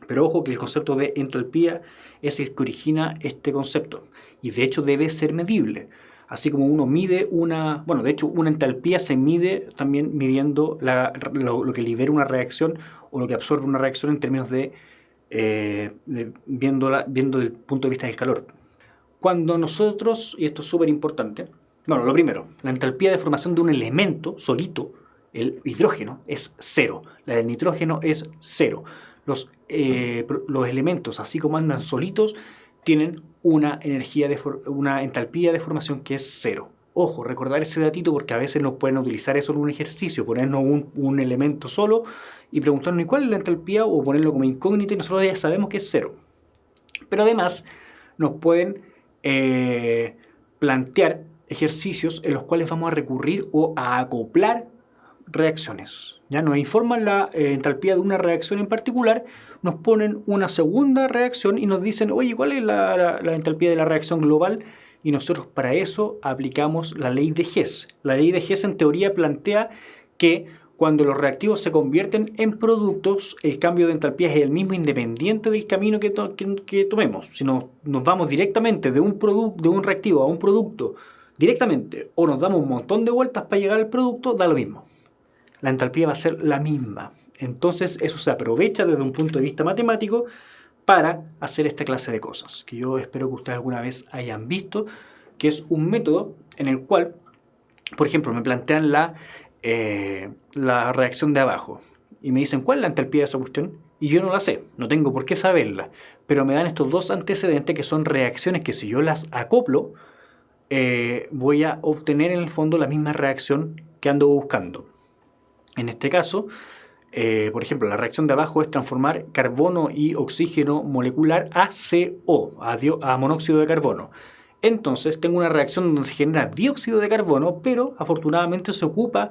Pero ojo que el concepto de entalpía es el que origina este concepto y de hecho debe ser medible. Así como uno mide una entalpía se mide también midiendo lo que libera una reacción o lo que absorbe una reacción en términos de viendo desde el punto de vista del calor. Cuando nosotros, y esto es súper importante, bueno, lo primero, la entalpía de formación de un elemento solito, el hidrógeno, es 0. La del nitrógeno es 0. Los elementos, así como andan solitos, tienen una entalpía de formación que es 0. Ojo, recordar ese datito porque a veces nos pueden utilizar eso en un ejercicio, ponernos un elemento solo y preguntarnos cuál es la entalpía o ponerlo como incógnita y nosotros ya sabemos que es 0. Pero además nos pueden plantear ejercicios en los cuales vamos a recurrir o a acoplar reacciones. Ya nos informan la entalpía de una reacción en particular, nos ponen una segunda reacción y nos dicen, oye, ¿cuál es la entalpía de la reacción global? Y nosotros para eso aplicamos la ley de Hess. La ley de Hess en teoría plantea que cuando los reactivos se convierten en productos, el cambio de entalpía es el mismo independiente del camino que tomemos. Si nos vamos directamente de un reactivo a un producto directamente o nos damos un montón de vueltas para llegar al producto, da lo mismo. La entalpía va a ser la misma. Entonces eso se aprovecha desde un punto de vista matemático para hacer esta clase de cosas, que yo espero que ustedes alguna vez hayan visto, que es un método en el cual, por ejemplo, me plantean la reacción de abajo y me dicen, ¿cuál es la entalpía de esa cuestión? Y yo no la sé, no tengo por qué saberla, pero me dan estos dos antecedentes que son reacciones que si yo las acoplo, voy a obtener en el fondo la misma reacción que ando buscando. En este caso, por ejemplo, la reacción de abajo es transformar carbono y oxígeno molecular a CO, a monóxido de carbono. Entonces tengo una reacción donde se genera dióxido de carbono, pero afortunadamente se ocupa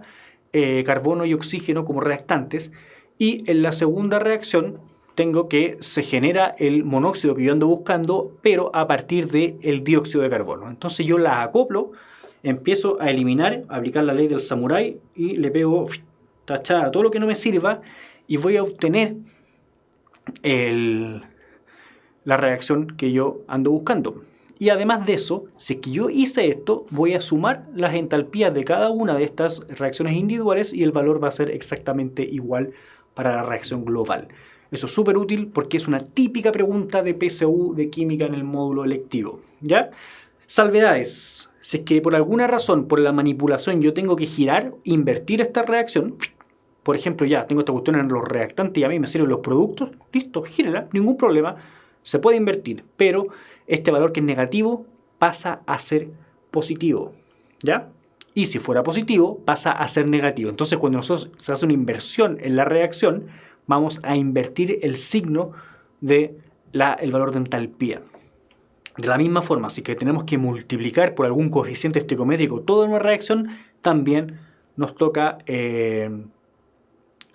carbono y oxígeno como reactantes. Y en la segunda reacción tengo que se genera el monóxido que yo ando buscando, pero a partir del dióxido de carbono. Entonces yo la acoplo, empiezo a eliminar, a aplicar la ley del samurái y le pego tachada todo lo que no me sirva y voy a obtener la reacción que yo ando buscando. Y además de eso, si es que yo hice esto, voy a sumar las entalpías de cada una de estas reacciones individuales y el valor va a ser exactamente igual para la reacción global. Eso es súper útil porque es una típica pregunta de PSU de química en el módulo electivo, ¿ya? Salvedades. Si es que por alguna razón, por la manipulación, yo tengo que girar, invertir esta reacción, por ejemplo, ya tengo esta cuestión en los reactantes y a mí me sirven los productos, listo, gírela, ningún problema, se puede invertir, pero este valor que es negativo pasa a ser positivo, ¿ya? Y si fuera positivo, pasa a ser negativo. Entonces, cuando nosotros se hace una inversión en la reacción, vamos a invertir el signo del valor de entalpía. De la misma forma, si que tenemos que multiplicar por algún coeficiente estequiométrico toda una reacción, también nos toca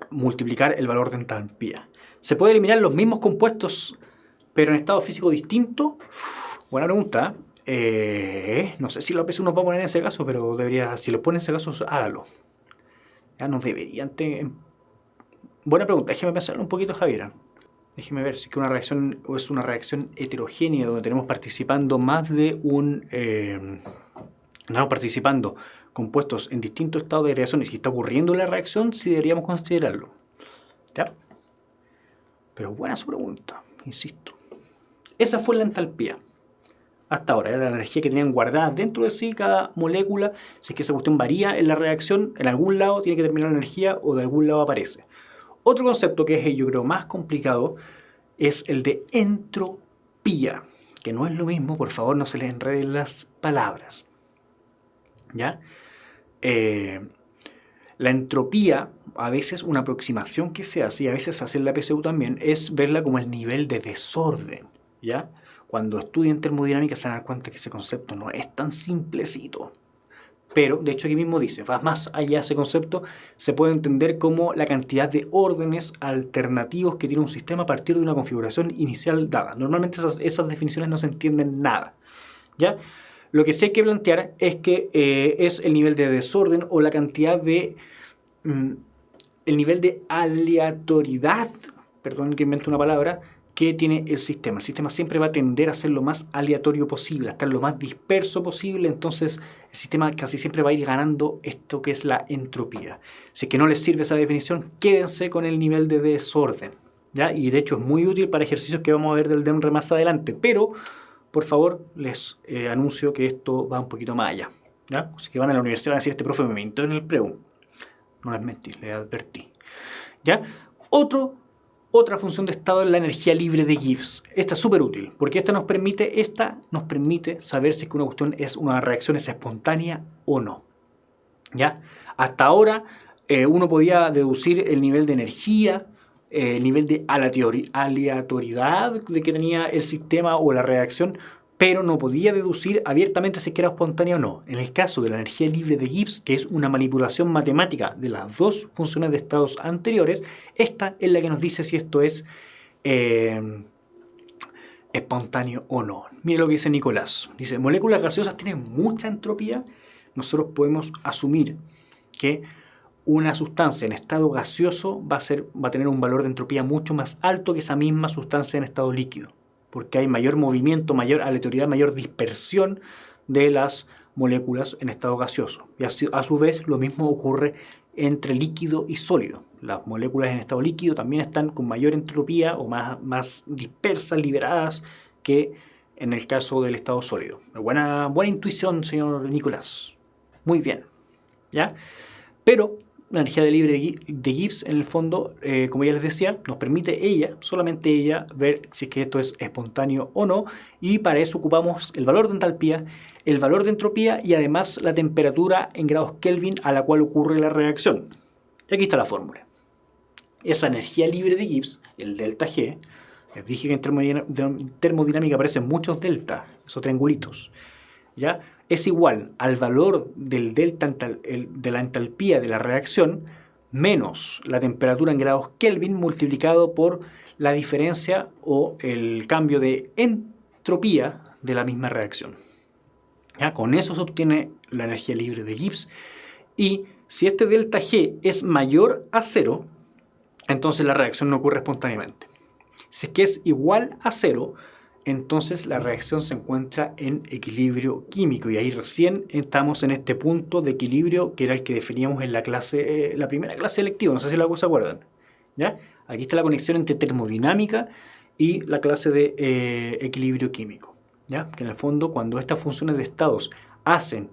multiplicar el valor de entalpía. ¿Se puede eliminar los mismos compuestos pero en estado físico distinto? Buena pregunta. No sé si la PSU nos va a poner en ese caso, pero debería, si lo pone en ese caso, hágalo. Ya nos deberían. Buena pregunta, déjeme pensarlo un poquito, Javier. Déjeme ver si es una reacción o es una reacción heterogénea donde tenemos participando más de un. No, participando compuestos en distintos estados de reacción y si está ocurriendo la reacción, sí deberíamos considerarlo. ¿Ya? Pero buena su pregunta, insisto. Esa fue la entalpía. Hasta ahora era la energía que tenían guardada dentro de sí cada molécula. Si es que esa cuestión varía en la reacción, en algún lado tiene que terminar la energía o de algún lado aparece. Otro concepto que es, yo creo, más complicado es el de entropía, que no es lo mismo, por favor no se les enreden las palabras. ¿Ya? La entropía, a veces una aproximación que se hace, y a veces se hace en la PSU también, es verla como el nivel de desorden, ¿ya? Cuando estudien termodinámica se van a dar cuenta que ese concepto no es tan simplecito. Pero, de hecho, aquí mismo dice, va más allá de ese concepto, se puede entender como la cantidad de órdenes alternativos que tiene un sistema a partir de una configuración inicial dada. Normalmente esas definiciones no se entienden nada, ¿ya? Lo que sí hay que plantear es que es el nivel de desorden o la cantidad de... el nivel de aleatoriedad, perdón que invento una palabra, que tiene el sistema. El sistema siempre va a tender a ser lo más aleatorio posible, a estar lo más disperso posible, entonces el sistema casi siempre va a ir ganando esto que es la entropía. Si es que no les sirve esa definición, quédense con el nivel de desorden, ¿ya? Y de hecho es muy útil para ejercicios que vamos a ver del DEMRE más adelante, pero por favor les anuncio que esto va un poquito más allá, ¿ya? Así que van a la universidad a decir, este profe me mintió en el preu. No les mentí, les advertí, ¿ya? Otra función de estado es la energía libre de Gibbs. Esta es súper útil, porque esta nos permite saber si es que una reacción es espontánea o no, ¿ya? Hasta ahora uno podía deducir el nivel de energía, el nivel de aleatoriedad de que tenía el sistema o la reacción, pero no podía deducir abiertamente si era espontánea o no. En el caso de la energía libre de Gibbs, que es una manipulación matemática de las dos funciones de estados anteriores, esta es la que nos dice si esto es espontáneo o no. Mire lo que dice Nicolás. Dice, moléculas gaseosas tienen mucha entropía. Nosotros podemos asumir que una sustancia en estado gaseoso va a tener un valor de entropía mucho más alto que esa misma sustancia en estado líquido, porque hay mayor movimiento, mayor aleatoriedad, mayor dispersión de las moléculas en estado gaseoso. Y a su vez lo mismo ocurre entre líquido y sólido. Las moléculas en estado líquido también están con mayor entropía o más dispersas, liberadas, que en el caso del estado sólido. Buena intuición, señor Nicolás. Muy bien, ¿ya? Pero la energía libre de Gibbs, en el fondo, como ya les decía, nos permite solamente ella, ver si es que esto es espontáneo o no, y para eso ocupamos el valor de entalpía, el valor de entropía y además la temperatura en grados Kelvin a la cual ocurre la reacción. Y aquí está la fórmula. esa energía libre de Gibbs, el delta G, les dije que en termodinámica aparecen muchos delta, esos triangulitos, ¿ya? Es igual al valor del delta de la entalpía de la reacción menos la temperatura en grados Kelvin multiplicado por la diferencia o el cambio de entropía de la misma reacción. ¿Ya? Con eso se obtiene la energía libre de Gibbs. Y si este delta G es mayor a 0, entonces la reacción no ocurre espontáneamente. Si es que es igual a 0, entonces la reacción se encuentra en equilibrio químico. Y ahí recién estamos en este punto de equilibrio que era el que definíamos en la clase, la primera clase electiva. No sé si se acuerdan. ¿Ya? Aquí está la conexión entre termodinámica y la clase de equilibrio químico. ¿Ya? Que en el fondo, cuando estas funciones de estados hacen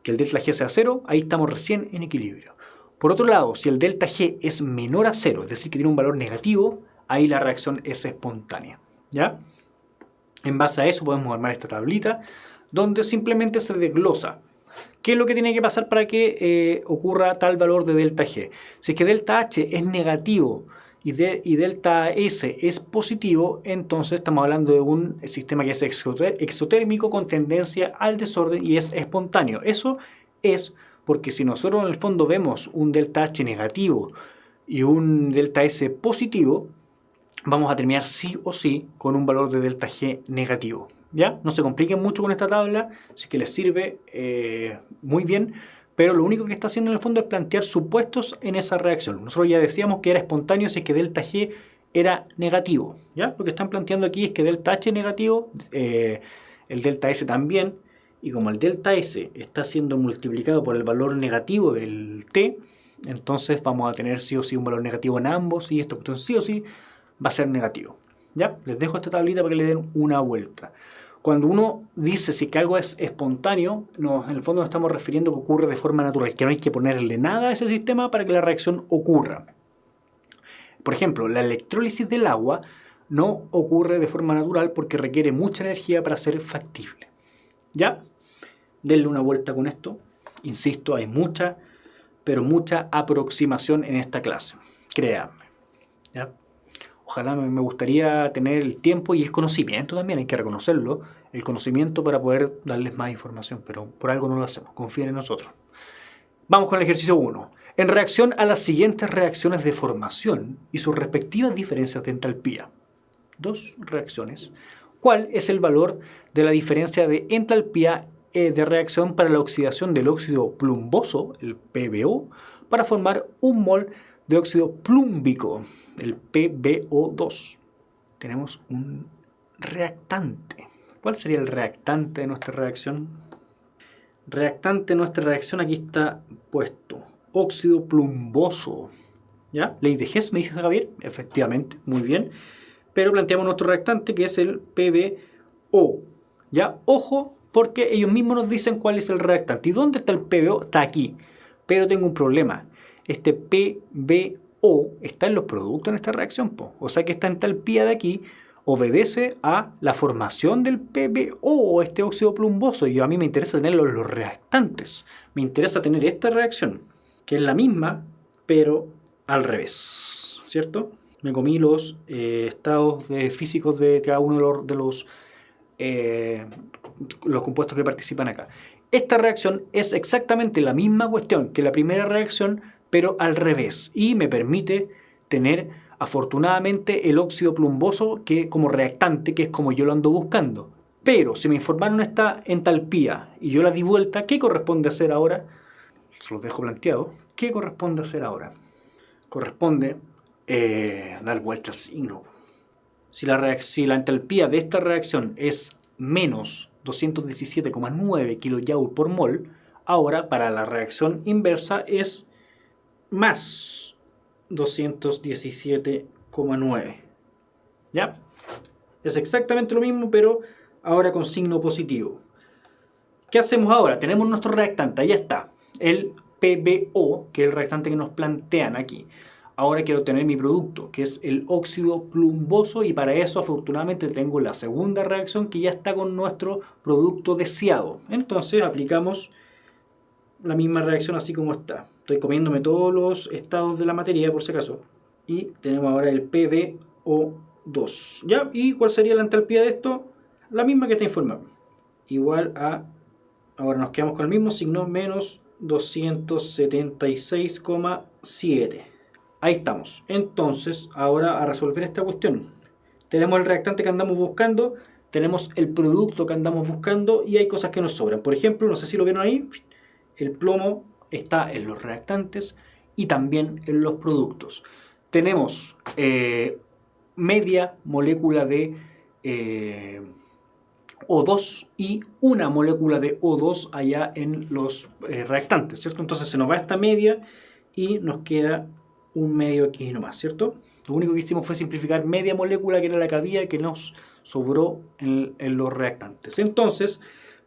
que el delta G sea 0, ahí estamos recién en equilibrio. Por otro lado, si el delta G es menor a 0, es decir, que tiene un valor negativo, ahí la reacción es espontánea. ¿Ya? En base a eso podemos armar esta tablita donde simplemente se desglosa qué es lo que tiene que pasar para que ocurra tal valor de delta G. Si es que delta H es negativo y delta S es positivo, entonces estamos hablando de un sistema que es exotérmico con tendencia al desorden y es espontáneo. Eso es porque si nosotros en el fondo vemos un delta H negativo y un delta S positivo, vamos a terminar sí o sí con un valor de delta G negativo. ¿Ya? No se compliquen mucho con esta tabla, así que les sirve muy bien, pero lo único que está haciendo en el fondo es plantear supuestos en esa reacción. Nosotros ya decíamos que era espontáneo si es que delta G era negativo. ¿Ya? Lo que están planteando aquí es que delta H es negativo, el delta S también, y como el delta S está siendo multiplicado por el valor negativo del T, entonces vamos a tener sí o sí un valor negativo en ambos, y esta cuestión sí o sí va a ser negativo. ¿Ya? Les dejo esta tablita para que le den una vuelta. Cuando uno dice si que algo es espontáneo, en el fondo nos estamos refiriendo a que ocurre de forma natural, que no hay que ponerle nada a ese sistema para que la reacción ocurra. Por ejemplo, la electrólisis del agua no ocurre de forma natural porque requiere mucha energía para ser factible. ¿Ya? Denle una vuelta con esto. Insisto, hay mucha, pero mucha aproximación en esta clase. Créanme. ¿Ya? Ojalá me gustaría tener el tiempo y el conocimiento también, hay que reconocerlo, el conocimiento para poder darles más información, pero por algo no lo hacemos, confíen en nosotros. Vamos con el ejercicio 1. En reacción a las siguientes reacciones de formación y sus respectivas diferencias de entalpía. Dos reacciones. ¿Cuál es el valor de la diferencia de entalpía de reacción para la oxidación del óxido plumboso, el PbO, para formar un mol de óxido plúmbico, el PbO2? Tenemos un reactante. ¿Cuál sería el reactante de nuestra reacción? Reactante de nuestra reacción aquí está puesto. Óxido plumboso. ¿Ya? Ley de Hess, me dice Javier. Efectivamente, muy bien. Pero planteamos nuestro reactante que es el PbO. ¿Ya? Ojo, porque ellos mismos nos dicen cuál es el reactante. ¿Y dónde está el PbO? Está aquí. Pero tengo un problema. Este PbO está en los productos en esta reacción, o sea que esta entalpía de aquí obedece a la formación del PbO, este óxido plumboso, y a mí me interesa tenerlo en los reactantes. Me interesa tener esta reacción, que es la misma, pero al revés, ¿cierto? Me comí los estados físicos de cada uno de los compuestos que participan acá. Esta reacción es exactamente la misma cuestión que la primera reacción, pero al revés, y me permite tener afortunadamente el óxido plumboso que como reactante, que es como yo lo ando buscando. Pero si me informaron esta entalpía y yo la di vuelta, ¿qué corresponde hacer ahora? Se los dejo planteado. ¿Qué corresponde hacer ahora? Corresponde dar vuelta al signo. Si la entalpía de esta reacción es menos 217,9 kJ por mol, ahora para la reacción inversa es más 217,9. ¿Ya? Es exactamente lo mismo, pero ahora con signo positivo. ¿Qué hacemos ahora? Tenemos nuestro reactante, ahí está, el PbO, que es el reactante que nos plantean aquí. Ahora quiero tener mi producto, que es el óxido plumboso, y para eso afortunadamente tengo la segunda reacción que ya está con nuestro producto deseado. Entonces aplicamos la misma reacción así como está. Estoy comiéndome todos los estados de la materia por si acaso. y tenemos ahora el PbO2. ¿Ya? ¿Y cuál sería la entalpía de esto? La misma que está informada. Igual a, ahora nos quedamos con el mismo signo, menos 276,7. Ahí estamos. Entonces, ahora a resolver esta cuestión. Tenemos el reactante que andamos buscando, tenemos el producto que andamos buscando y hay cosas que nos sobran. Por ejemplo, no sé si lo vieron ahí, el plomo está en los reactantes y también en los productos. Tenemos media molécula de O2 y una molécula de O2 allá en los reactantes, ¿cierto? Entonces se nos va esta media y nos queda un medio aquí nomás, ¿cierto? Lo único que hicimos fue simplificar media molécula, que era la que había, que nos sobró en los reactantes. Entonces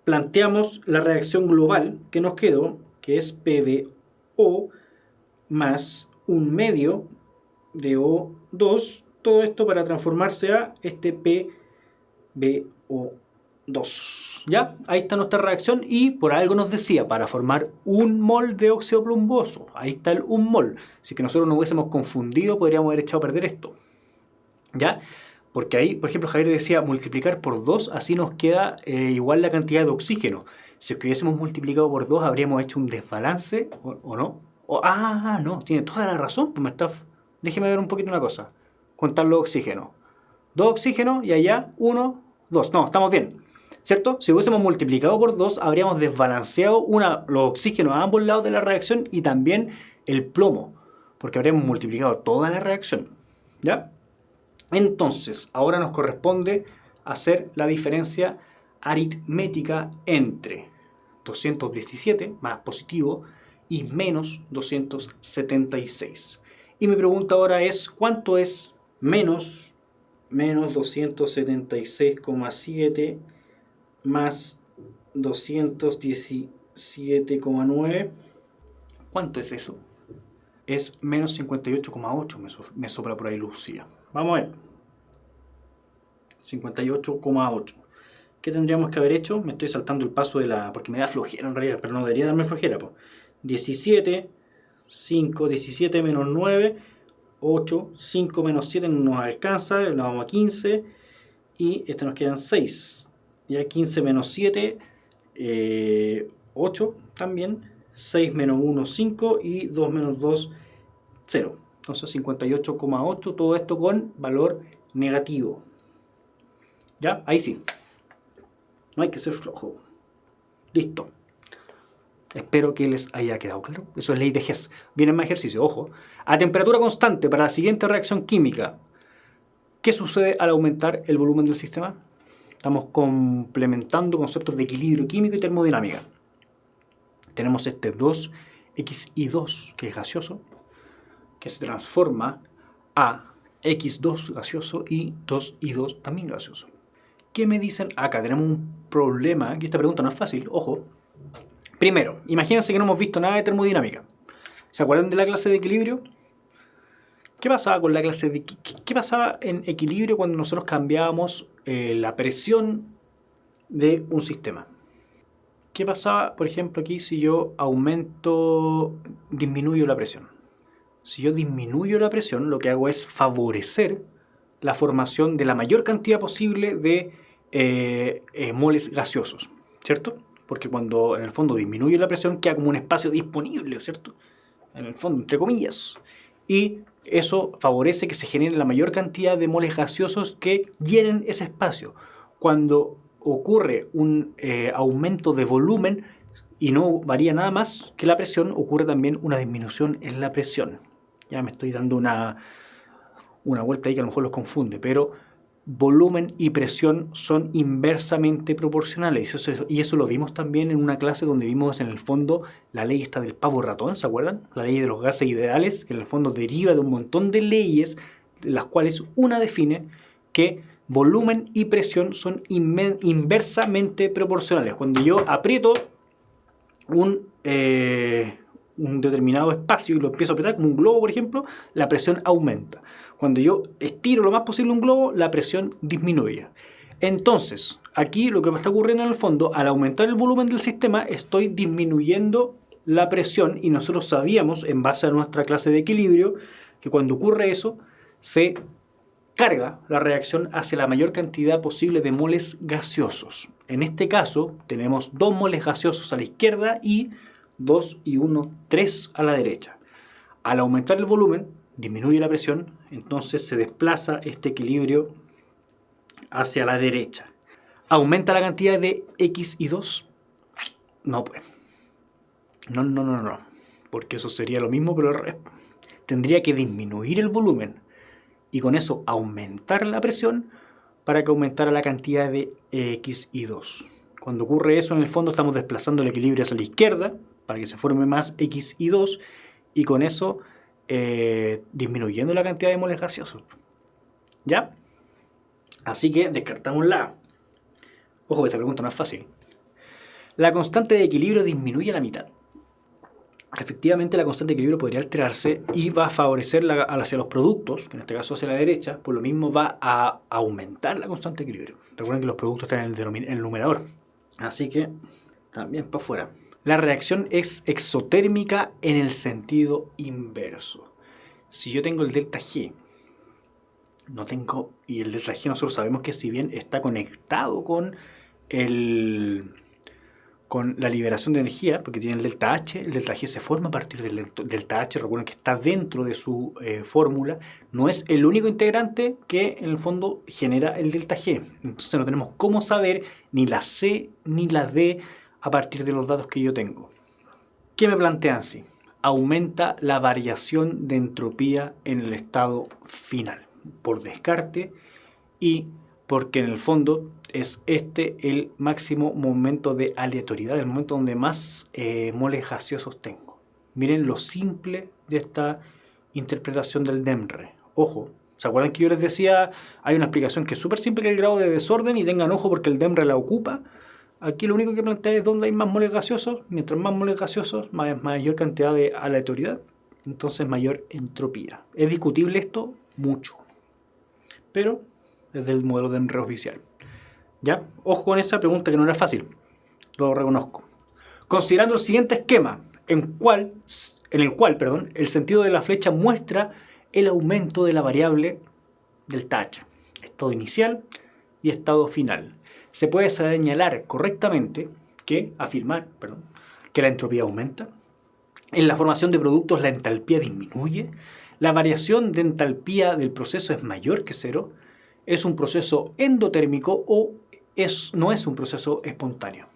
planteamos la reacción global que nos quedó, que es PbO más un medio de O2, todo esto para transformarse a este PbO2. ¿Ya? Ahí está nuestra reacción y por algo nos decía, para formar un mol de óxido plumboso. Ahí está el 1 mol. Si que nosotros nos hubiésemos confundido, podríamos haber echado a perder esto. ¿Ya? Porque ahí, por ejemplo, Javier decía multiplicar por 2, así nos queda igual la cantidad de oxígeno. Si es que hubiésemos multiplicado por 2, habríamos hecho un desbalance, ¿o no? No, tiene toda la razón. Pues déjeme ver un poquito una cosa. Contar los oxígenos. 2 oxígenos y allá 1, 2. No, estamos bien. ¿Cierto? Si hubiésemos multiplicado por 2, habríamos desbalanceado los oxígenos a ambos lados de la reacción y también el plomo, porque habríamos multiplicado toda la reacción. ¿Ya? Entonces, ahora nos corresponde hacer la diferencia aritmética entre 217 más positivo y menos 276. Y mi pregunta ahora es, ¿cuánto es menos 276,7 más 217,9? ¿Cuánto es eso? Es menos 58,8, me sopla por ahí Lucía. Vamos a ver. 58,8. ¿Qué tendríamos que haber hecho? Me estoy saltando el paso de la... porque me da flojera en realidad, pero no debería darme flojera. 17, 5, 17 menos 9, 8, 5 menos 7 no nos alcanza, nos vamos a 15 y este nos quedan 6. Ya 15 menos 7, 8 también. 6 menos 1, 5 y 2 menos 2, 0. Entonces 58,8, todo esto con valor negativo. ¿Ya? Ahí sí. No hay que ser flojo. Listo. Espero que les haya quedado claro. Eso es ley de Hess. Viene más ejercicio. Ojo. A temperatura constante para la siguiente reacción química. ¿Qué sucede al aumentar el volumen del sistema? Estamos complementando conceptos de equilibrio químico y termodinámica. Tenemos este 2xy2, que es gaseoso, que se transforma a x2 gaseoso y 2y2 también gaseoso. ¿Qué me dicen acá? Tenemos un problema, y esta pregunta no es fácil, ojo. Primero, imagínense que no hemos visto nada de termodinámica. ¿Se acuerdan de la clase de equilibrio? ¿Qué pasaba con la clase de qué pasaba en equilibrio cuando nosotros cambiábamos la presión de un sistema? ¿Qué pasaba, por ejemplo, aquí si yo disminuyo la presión? Si yo disminuyo la presión, lo que hago es favorecer la formación de la mayor cantidad posible de moles gaseosos, ¿cierto? Porque cuando en el fondo disminuyo la presión, queda como un espacio disponible, ¿cierto? En el fondo, entre comillas. Y eso favorece que se genere la mayor cantidad de moles gaseosos que llenen ese espacio. Cuando ocurre un aumento de volumen y no varía nada más que la presión, ocurre también una disminución en la presión. Ya me estoy dando una vuelta ahí que a lo mejor los confunde, pero volumen y presión son inversamente proporcionales. Y eso lo vimos también en una clase donde vimos en el fondo la ley esta del pavo ratón, ¿se acuerdan? La ley de los gases ideales, que en el fondo deriva de un montón de leyes, de las cuales una define que volumen y presión son inversamente proporcionales. Cuando yo aprieto un determinado espacio y lo empiezo a apretar, como un globo por ejemplo, la presión aumenta. Cuando yo estiro lo más posible un globo, la presión disminuye. Entonces, aquí lo que me está ocurriendo en el fondo, al aumentar el volumen del sistema, estoy disminuyendo la presión y nosotros sabíamos, en base a nuestra clase de equilibrio, que cuando ocurre eso, se carga la reacción hacia la mayor cantidad posible de moles gaseosos. En este caso, tenemos 2 moles gaseosos a la izquierda y 2 y 1, 3 a la derecha. Al aumentar el volumen, disminuye la presión, entonces se desplaza este equilibrio hacia la derecha. ¿Aumenta la cantidad de X y 2? No, pues. No. Porque eso sería lo mismo, pero al revés. Tendría que disminuir el volumen y con eso aumentar la presión para que aumentara la cantidad de X y 2. Cuando ocurre eso, en el fondo estamos desplazando el equilibrio hacia la izquierda para que se forme más X y 2 y con eso disminuyendo la cantidad de moles gaseosos. ¿Ya? Así que descartamos la A. Ojo, esta pregunta no es fácil. La constante de equilibrio disminuye a la mitad. Efectivamente, la constante de equilibrio podría alterarse y va a favorecer hacia los productos, que en este caso hacia la derecha, por lo mismo va a aumentar la constante de equilibrio. Recuerden que los productos están en el numerador, así que también para afuera. La reacción es exotérmica en el sentido inverso. Si yo tengo el delta G, y el delta G nosotros sabemos que si bien está conectado con la liberación de energía, porque tiene el delta H, el delta G se forma a partir del delta H, recuerden que está dentro de su fórmula, no es el único integrante que en el fondo genera el delta G, entonces no tenemos cómo saber ni la C ni la D a partir de los datos que yo tengo. ¿Qué me plantean así? Aumenta la variación de entropía en el estado final, por descarte y porque en el fondo es el máximo momento de aleatoriedad, el momento donde más moles gaseosos tengo. Miren lo simple de esta interpretación del DEMRE. Ojo, ¿se acuerdan que yo les decía? Hay una explicación que es súper simple, que es el grado de desorden, y tengan ojo porque el DEMRE la ocupa. Aquí lo único que plantea es dónde hay más moles gaseosos. Mientras más moles gaseosos, mayor cantidad de aleatoriedad, entonces mayor entropía. ¿Es discutible esto? Mucho. Pero es del modelo DEMRE oficial. ¿Ya? Ojo con esa pregunta que no era fácil. Lo reconozco. Considerando el siguiente esquema, en el cual el sentido de la flecha muestra el aumento de la variable delta H. Estado inicial y estado final. Se puede señalar correctamente afirmar que la entropía aumenta. En la formación de productos la entalpía disminuye. La variación de entalpía del proceso es mayor que cero. Es un proceso endotérmico o no es un proceso espontáneo.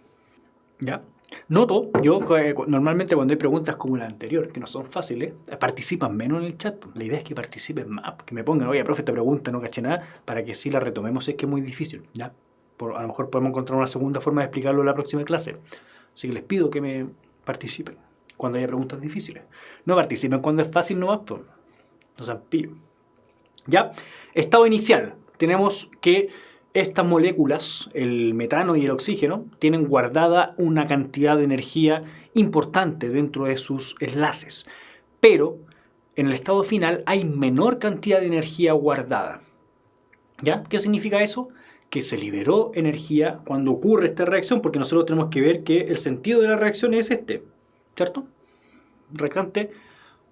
¿Ya? Noto, yo normalmente cuando hay preguntas como la anterior, que no son fáciles, participan menos en el chat. La idea es que participen más, que me pongan, oye, profe, esta pregunta no caché nada, para que sí la retomemos, es que es muy difícil. ¿Ya? A lo mejor podemos encontrar una segunda forma de explicarlo en la próxima clase. Así que les pido que me participen cuando haya preguntas difíciles. No participen cuando es fácil nomás, pues. No sean pillos. ¿Ya? Estado inicial. Tenemos que estas moléculas, el metano y el oxígeno, tienen guardada una cantidad de energía importante dentro de sus enlaces. Pero en el estado final hay menor cantidad de energía guardada. ¿Ya? ¿Qué significa eso? Que se liberó energía cuando ocurre esta reacción, porque nosotros tenemos que ver que el sentido de la reacción es ¿cierto? Reactante,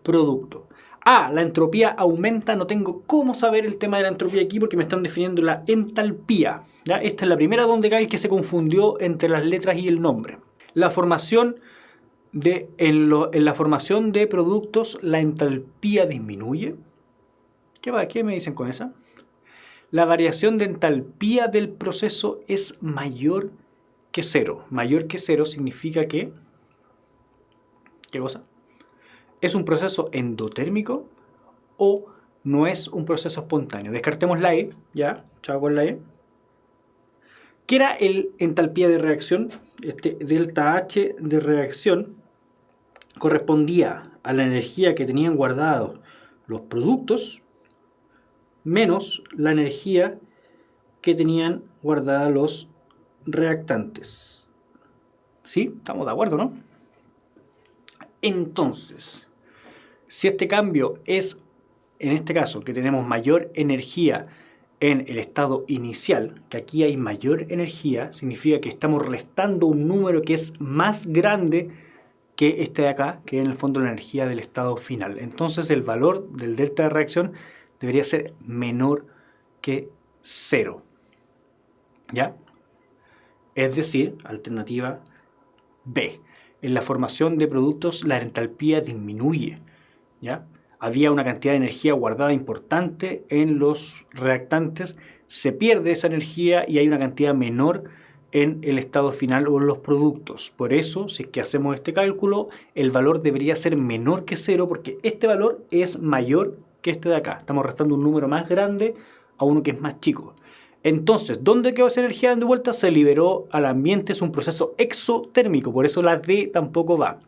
producto. La entropía aumenta, no tengo cómo saber el tema de la entropía aquí porque me están definiendo la entalpía. ¿Ya? Esta es la primera donde cae el que se confundió entre las letras y el nombre. La formación en la formación de productos, la entalpía disminuye. ¿Qué me dicen con esa? La variación de entalpía del proceso es mayor que cero. Mayor que cero significa que... ¿Qué cosa? ¿Es un proceso endotérmico o no es un proceso espontáneo? Descartemos la E, ya, chao con la E. ¿Qué era el entalpía de reacción? Delta H de reacción correspondía a la energía que tenían guardados los productos menos la energía que tenían guardada los reactantes. ¿Sí? Estamos de acuerdo, ¿no? Entonces, si este cambio es, en este caso, que tenemos mayor energía en el estado inicial, que aquí hay mayor energía, significa que estamos restando un número que es más grande que este de acá, que es en el fondo la energía del estado final. Entonces el valor del delta de reacción debería ser menor que 0. ¿Ya? Es decir, alternativa B. En la formación de productos la entalpía disminuye. ¿Ya? Había una cantidad de energía guardada importante en los reactantes, se pierde esa energía y hay una cantidad menor en el estado final o en los productos. Por eso, si es que hacemos este cálculo, el valor debería ser menor que 0 porque este valor es mayor que este de acá. Estamos restando un número más grande a uno que es más chico. Entonces, ¿dónde quedó esa energía dando vuelta? Se liberó al ambiente, es un proceso exotérmico, por eso la D tampoco va.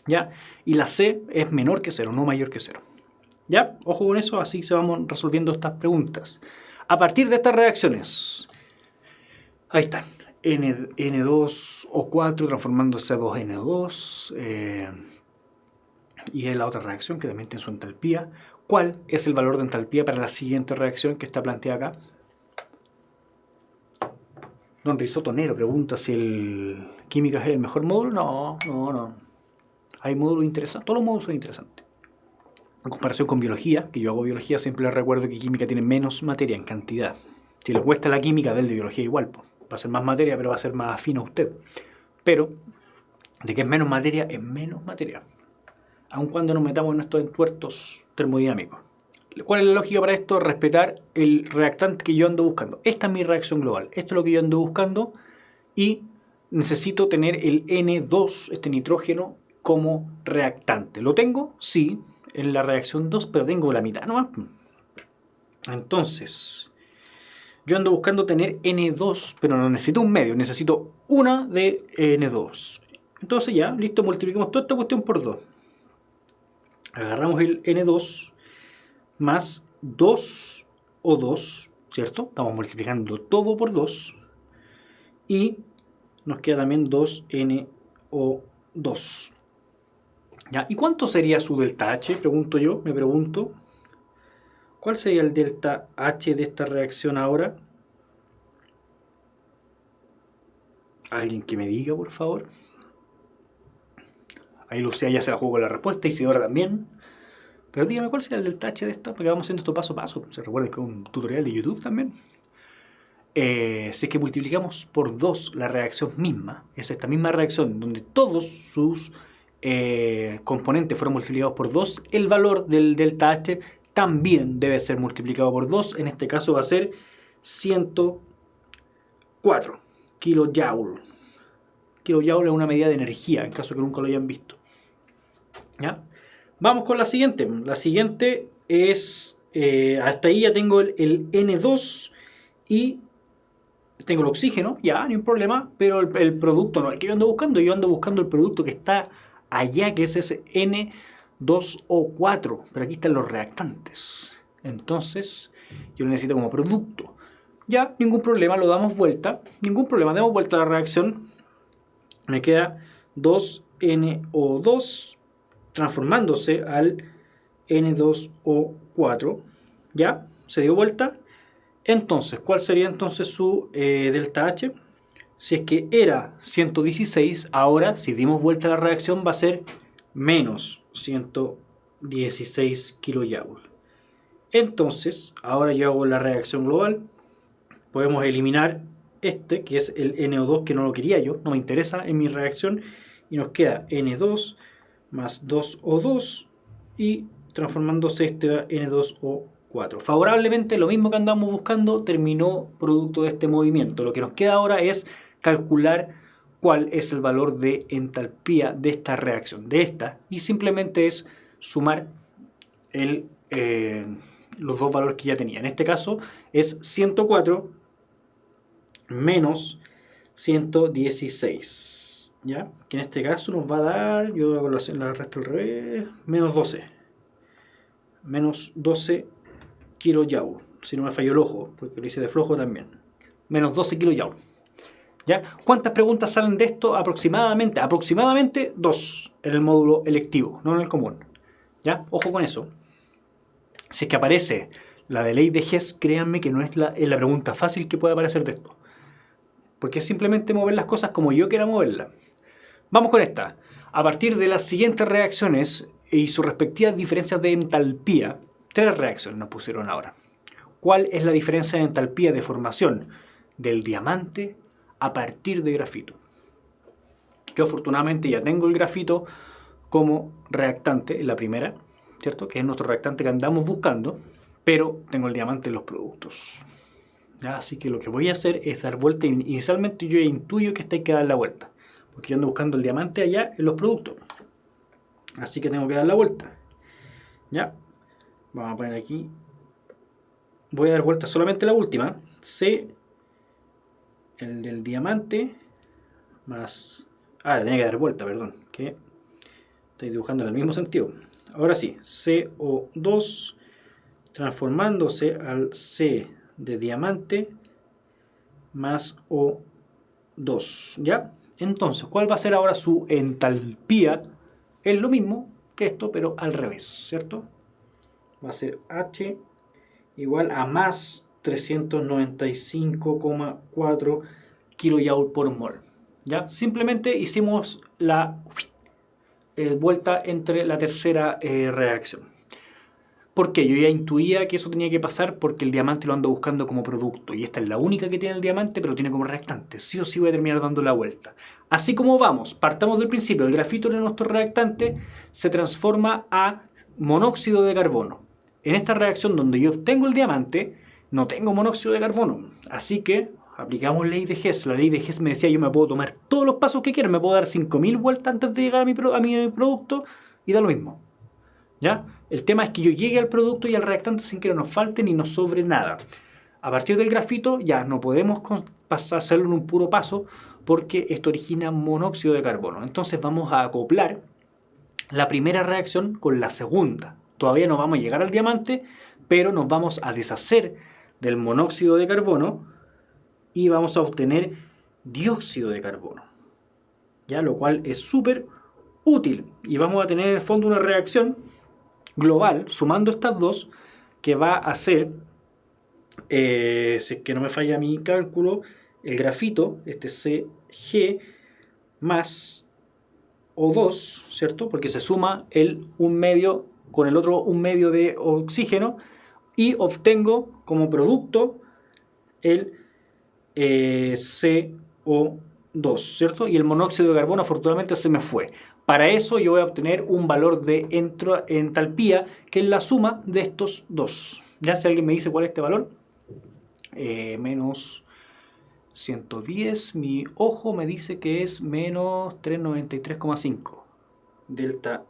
¿Ya? Y la C es menor que 0, no mayor que 0. ¿Ya? Ojo con eso, así se vamos resolviendo estas preguntas. A partir de estas reacciones, ahí están, N2O4 transformándose a 2N2, y es la otra reacción que también tiene su entalpía. ¿Cuál es el valor de entalpía para la siguiente reacción que está planteada acá? Don Risotto Nero pregunta si el química es el mejor módulo. No. Hay módulos interesantes, todos los módulos son interesantes. En comparación con biología, que yo hago biología, siempre les recuerdo que química tiene menos materia en cantidad. Si le cuesta la química, del de biología igual, pues. Va a ser más materia, pero va a ser más afín a usted. Pero, de que es menos materia, aun cuando nos metamos en estos entuertos termodinámicos. ¿Cuál es la lógica para esto? Respetar el reactante que yo ando buscando. Esta es mi reacción global. Esto es lo que yo ando buscando y necesito tener el N2, este nitrógeno, como reactante. ¿Lo tengo? Sí, en la reacción 2, pero tengo la mitad nomás. Entonces, yo ando buscando tener N2, pero no necesito un medio, necesito una de N2. Entonces ya, listo, multiplicamos toda esta cuestión por 2. Agarramos el N2 más 2O2, ¿cierto? Estamos multiplicando todo por 2. Y nos queda también 2NO2. ¿Ya? ¿Y cuánto sería su delta H? Pregunto yo, me pregunto. ¿Cuál sería el delta H de esta reacción ahora? ¿Alguien que me diga, por favor? Ahí Lucía ya se la jugó con la respuesta, Isidora también. Pero dígame, ¿cuál sería el delta H de esta? Porque vamos haciendo esto paso a paso. Se recuerden que es un tutorial de YouTube también. Si es que multiplicamos por 2 la reacción misma, es esta misma reacción donde todos sus componentes fueron multiplicados por 2, el valor del delta H también debe ser multiplicado por 2. En este caso va a ser 104 kilojoule. Kilojoule es una medida de energía, en caso que nunca lo hayan visto. ¿Ya? Vamos con la siguiente. La siguiente es, hasta ahí ya tengo el N2 y tengo el oxígeno, ya, no hay problema, pero el producto no es el que yo ando buscando el producto que está allá, que es ese N2O4, pero aquí están los reactantes. Entonces, yo lo necesito como producto. Ya, ningún problema, lo damos vuelta, damos vuelta a la reacción. Me queda 2NO2 transformándose al N2O4. Ya, se dio vuelta. Entonces, ¿cuál sería entonces su delta H? Si es que era 116, ahora si dimos vuelta a la reacción va a ser menos 116 kilojoule. Entonces, ahora yo hago la reacción global. Podemos eliminar este, que es el NO2, que no lo quería yo, no me interesa en mi reacción. Y nos queda N2 más 2O2 y transformándose este a N2O4. Favorablemente, lo mismo que andamos buscando terminó producto de este movimiento. Lo que nos queda ahora es calcular cuál es el valor de entalpía de esta reacción, y simplemente es sumar los dos valores que ya tenía. En este caso es 104 menos 116, ¿ya? Que en este caso nos va a dar, yo hago la resta al revés, menos 12 kilojoule, si no me falló el ojo, porque lo hice de flojo también. Menos 12 kilojoule. ¿Ya? ¿Cuántas preguntas salen de esto? Aproximadamente 2 en el módulo electivo, no en el común. ¿Ya? Ojo con eso. Si es que aparece la de ley de Hess, créanme que no es la pregunta fácil que puede aparecer de esto. Porque es simplemente mover las cosas como yo quiera moverlas. Vamos con esta. A partir de las siguientes reacciones y sus respectivas diferencias de entalpía, 3 reacciones nos pusieron ahora. ¿Cuál es la diferencia de entalpía de formación del diamante a partir de grafito? Yo afortunadamente ya tengo el grafito como reactante en la primera, ¿cierto? Que es nuestro reactante que andamos buscando, pero tengo el diamante en los productos. ¿Ya? Así que lo que voy a hacer es dar vuelta. Inicialmente yo ya intuyo que esta hay que dar la vuelta, porque yo ando buscando el diamante allá en los productos. Así que tengo que dar la vuelta. ¿Ya? Vamos a poner aquí. Voy a dar vuelta solamente la última. C, el del diamante, más... Ah, tenía que dar vuelta, perdón. Que estoy dibujando en el mismo sentido. Ahora sí, CO2 transformándose al C de diamante más O2. ¿Ya? Entonces, ¿cuál va a ser ahora su entalpía? Es lo mismo que esto, pero al revés, ¿cierto? Va a ser H igual a más 395,4 kJ por mol. ¿Ya? Simplemente hicimos la vuelta entre la tercera reacción. ¿Por qué? Yo ya intuía que eso tenía que pasar porque el diamante lo ando buscando como producto. Y esta es la única que tiene el diamante, pero lo tiene como reactante. Sí o sí voy a terminar dando la vuelta. Así como vamos, partamos del principio. El grafito de nuestro reactante se transforma a monóxido de carbono. En esta reacción donde yo obtengo el diamante, no tengo monóxido de carbono. Así que aplicamos ley de Hess. La ley de Hess me decía yo me puedo tomar todos los pasos que quiera. Me puedo dar 5000 vueltas antes de llegar a mi producto y da lo mismo. ¿Ya? El tema es que yo llegue al producto y al reactante sin que nos falte ni nos sobre nada. A partir del grafito ya no podemos hacerlo en un puro paso porque esto origina monóxido de carbono. Entonces vamos a acoplar la primera reacción con la segunda. Todavía no vamos a llegar al diamante, pero nos vamos a deshacer del monóxido de carbono y vamos a obtener dióxido de carbono. ¿Ya? Lo cual es súper útil. Y vamos a tener en el fondo una reacción global, sumando estas dos, que va a ser, si es que no me falla mi cálculo, el grafito, este Cg más O2, ¿cierto? Porque se suma un medio con el otro un medio de oxígeno y obtengo como producto el CO2, ¿cierto? Y el monóxido de carbono afortunadamente se me fue. Para eso yo voy a obtener un valor de entalpía que es la suma de estos dos. Ya si alguien me dice cuál es este valor, menos 110, mi ojo me dice que es menos 393,5. Delta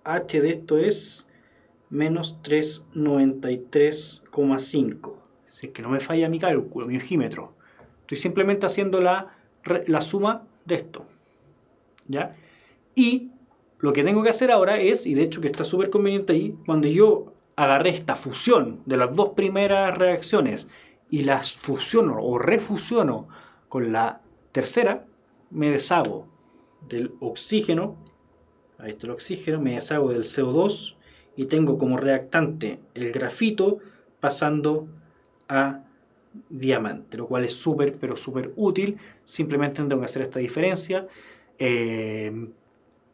H de esto es menos 393,5. Si es que no me falla mi cálculo, mi ojímetro. Estoy simplemente haciendo la suma de esto. ¿Ya? Y lo que tengo que hacer ahora es, y de hecho que está súper conveniente ahí, cuando yo agarré esta fusión de las dos primeras reacciones y las fusiono o refusiono con la tercera, me deshago del oxígeno, ahí está el oxígeno, me deshago del CO2 y tengo como reactante el grafito pasando a diamante, lo cual es súper, pero súper útil. Simplemente tengo que hacer esta diferencia.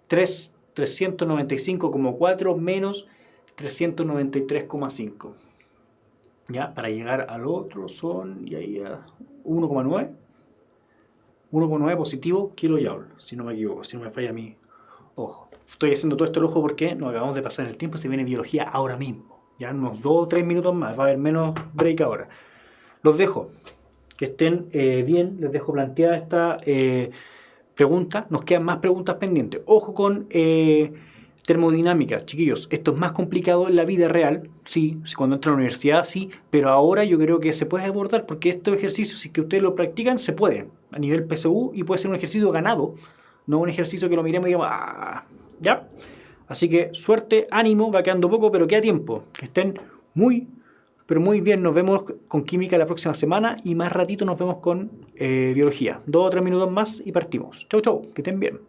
395,4 menos 393,5. ¿Ya? Para llegar al otro son 1,9. 1,9 positivo kilojoule, si no me equivoco, si no me falla mi ojo. Estoy haciendo todo esto al ojo porque nos acabamos de pasar en el tiempo, se viene biología ahora mismo. Ya unos 2 o 3 minutos más, va a haber menos break ahora. Los dejo, que estén bien, les dejo planteada esta pregunta. Nos quedan más preguntas pendientes. Ojo con termodinámica, chiquillos. Esto es más complicado en la vida real, sí, cuando entran a la universidad, sí, pero ahora yo creo que se puede abordar porque estos ejercicios, si que ustedes lo practican, se pueden a nivel PSU y puede ser un ejercicio ganado, no un ejercicio que lo miremos y digamos, ¿ya? Así que suerte, ánimo, va quedando poco, pero queda tiempo. Que estén muy, pero muy bien. Nos vemos con química la próxima semana y más ratito nos vemos con biología. 2 o 3 minutos más y partimos. Chau, chau, que estén bien.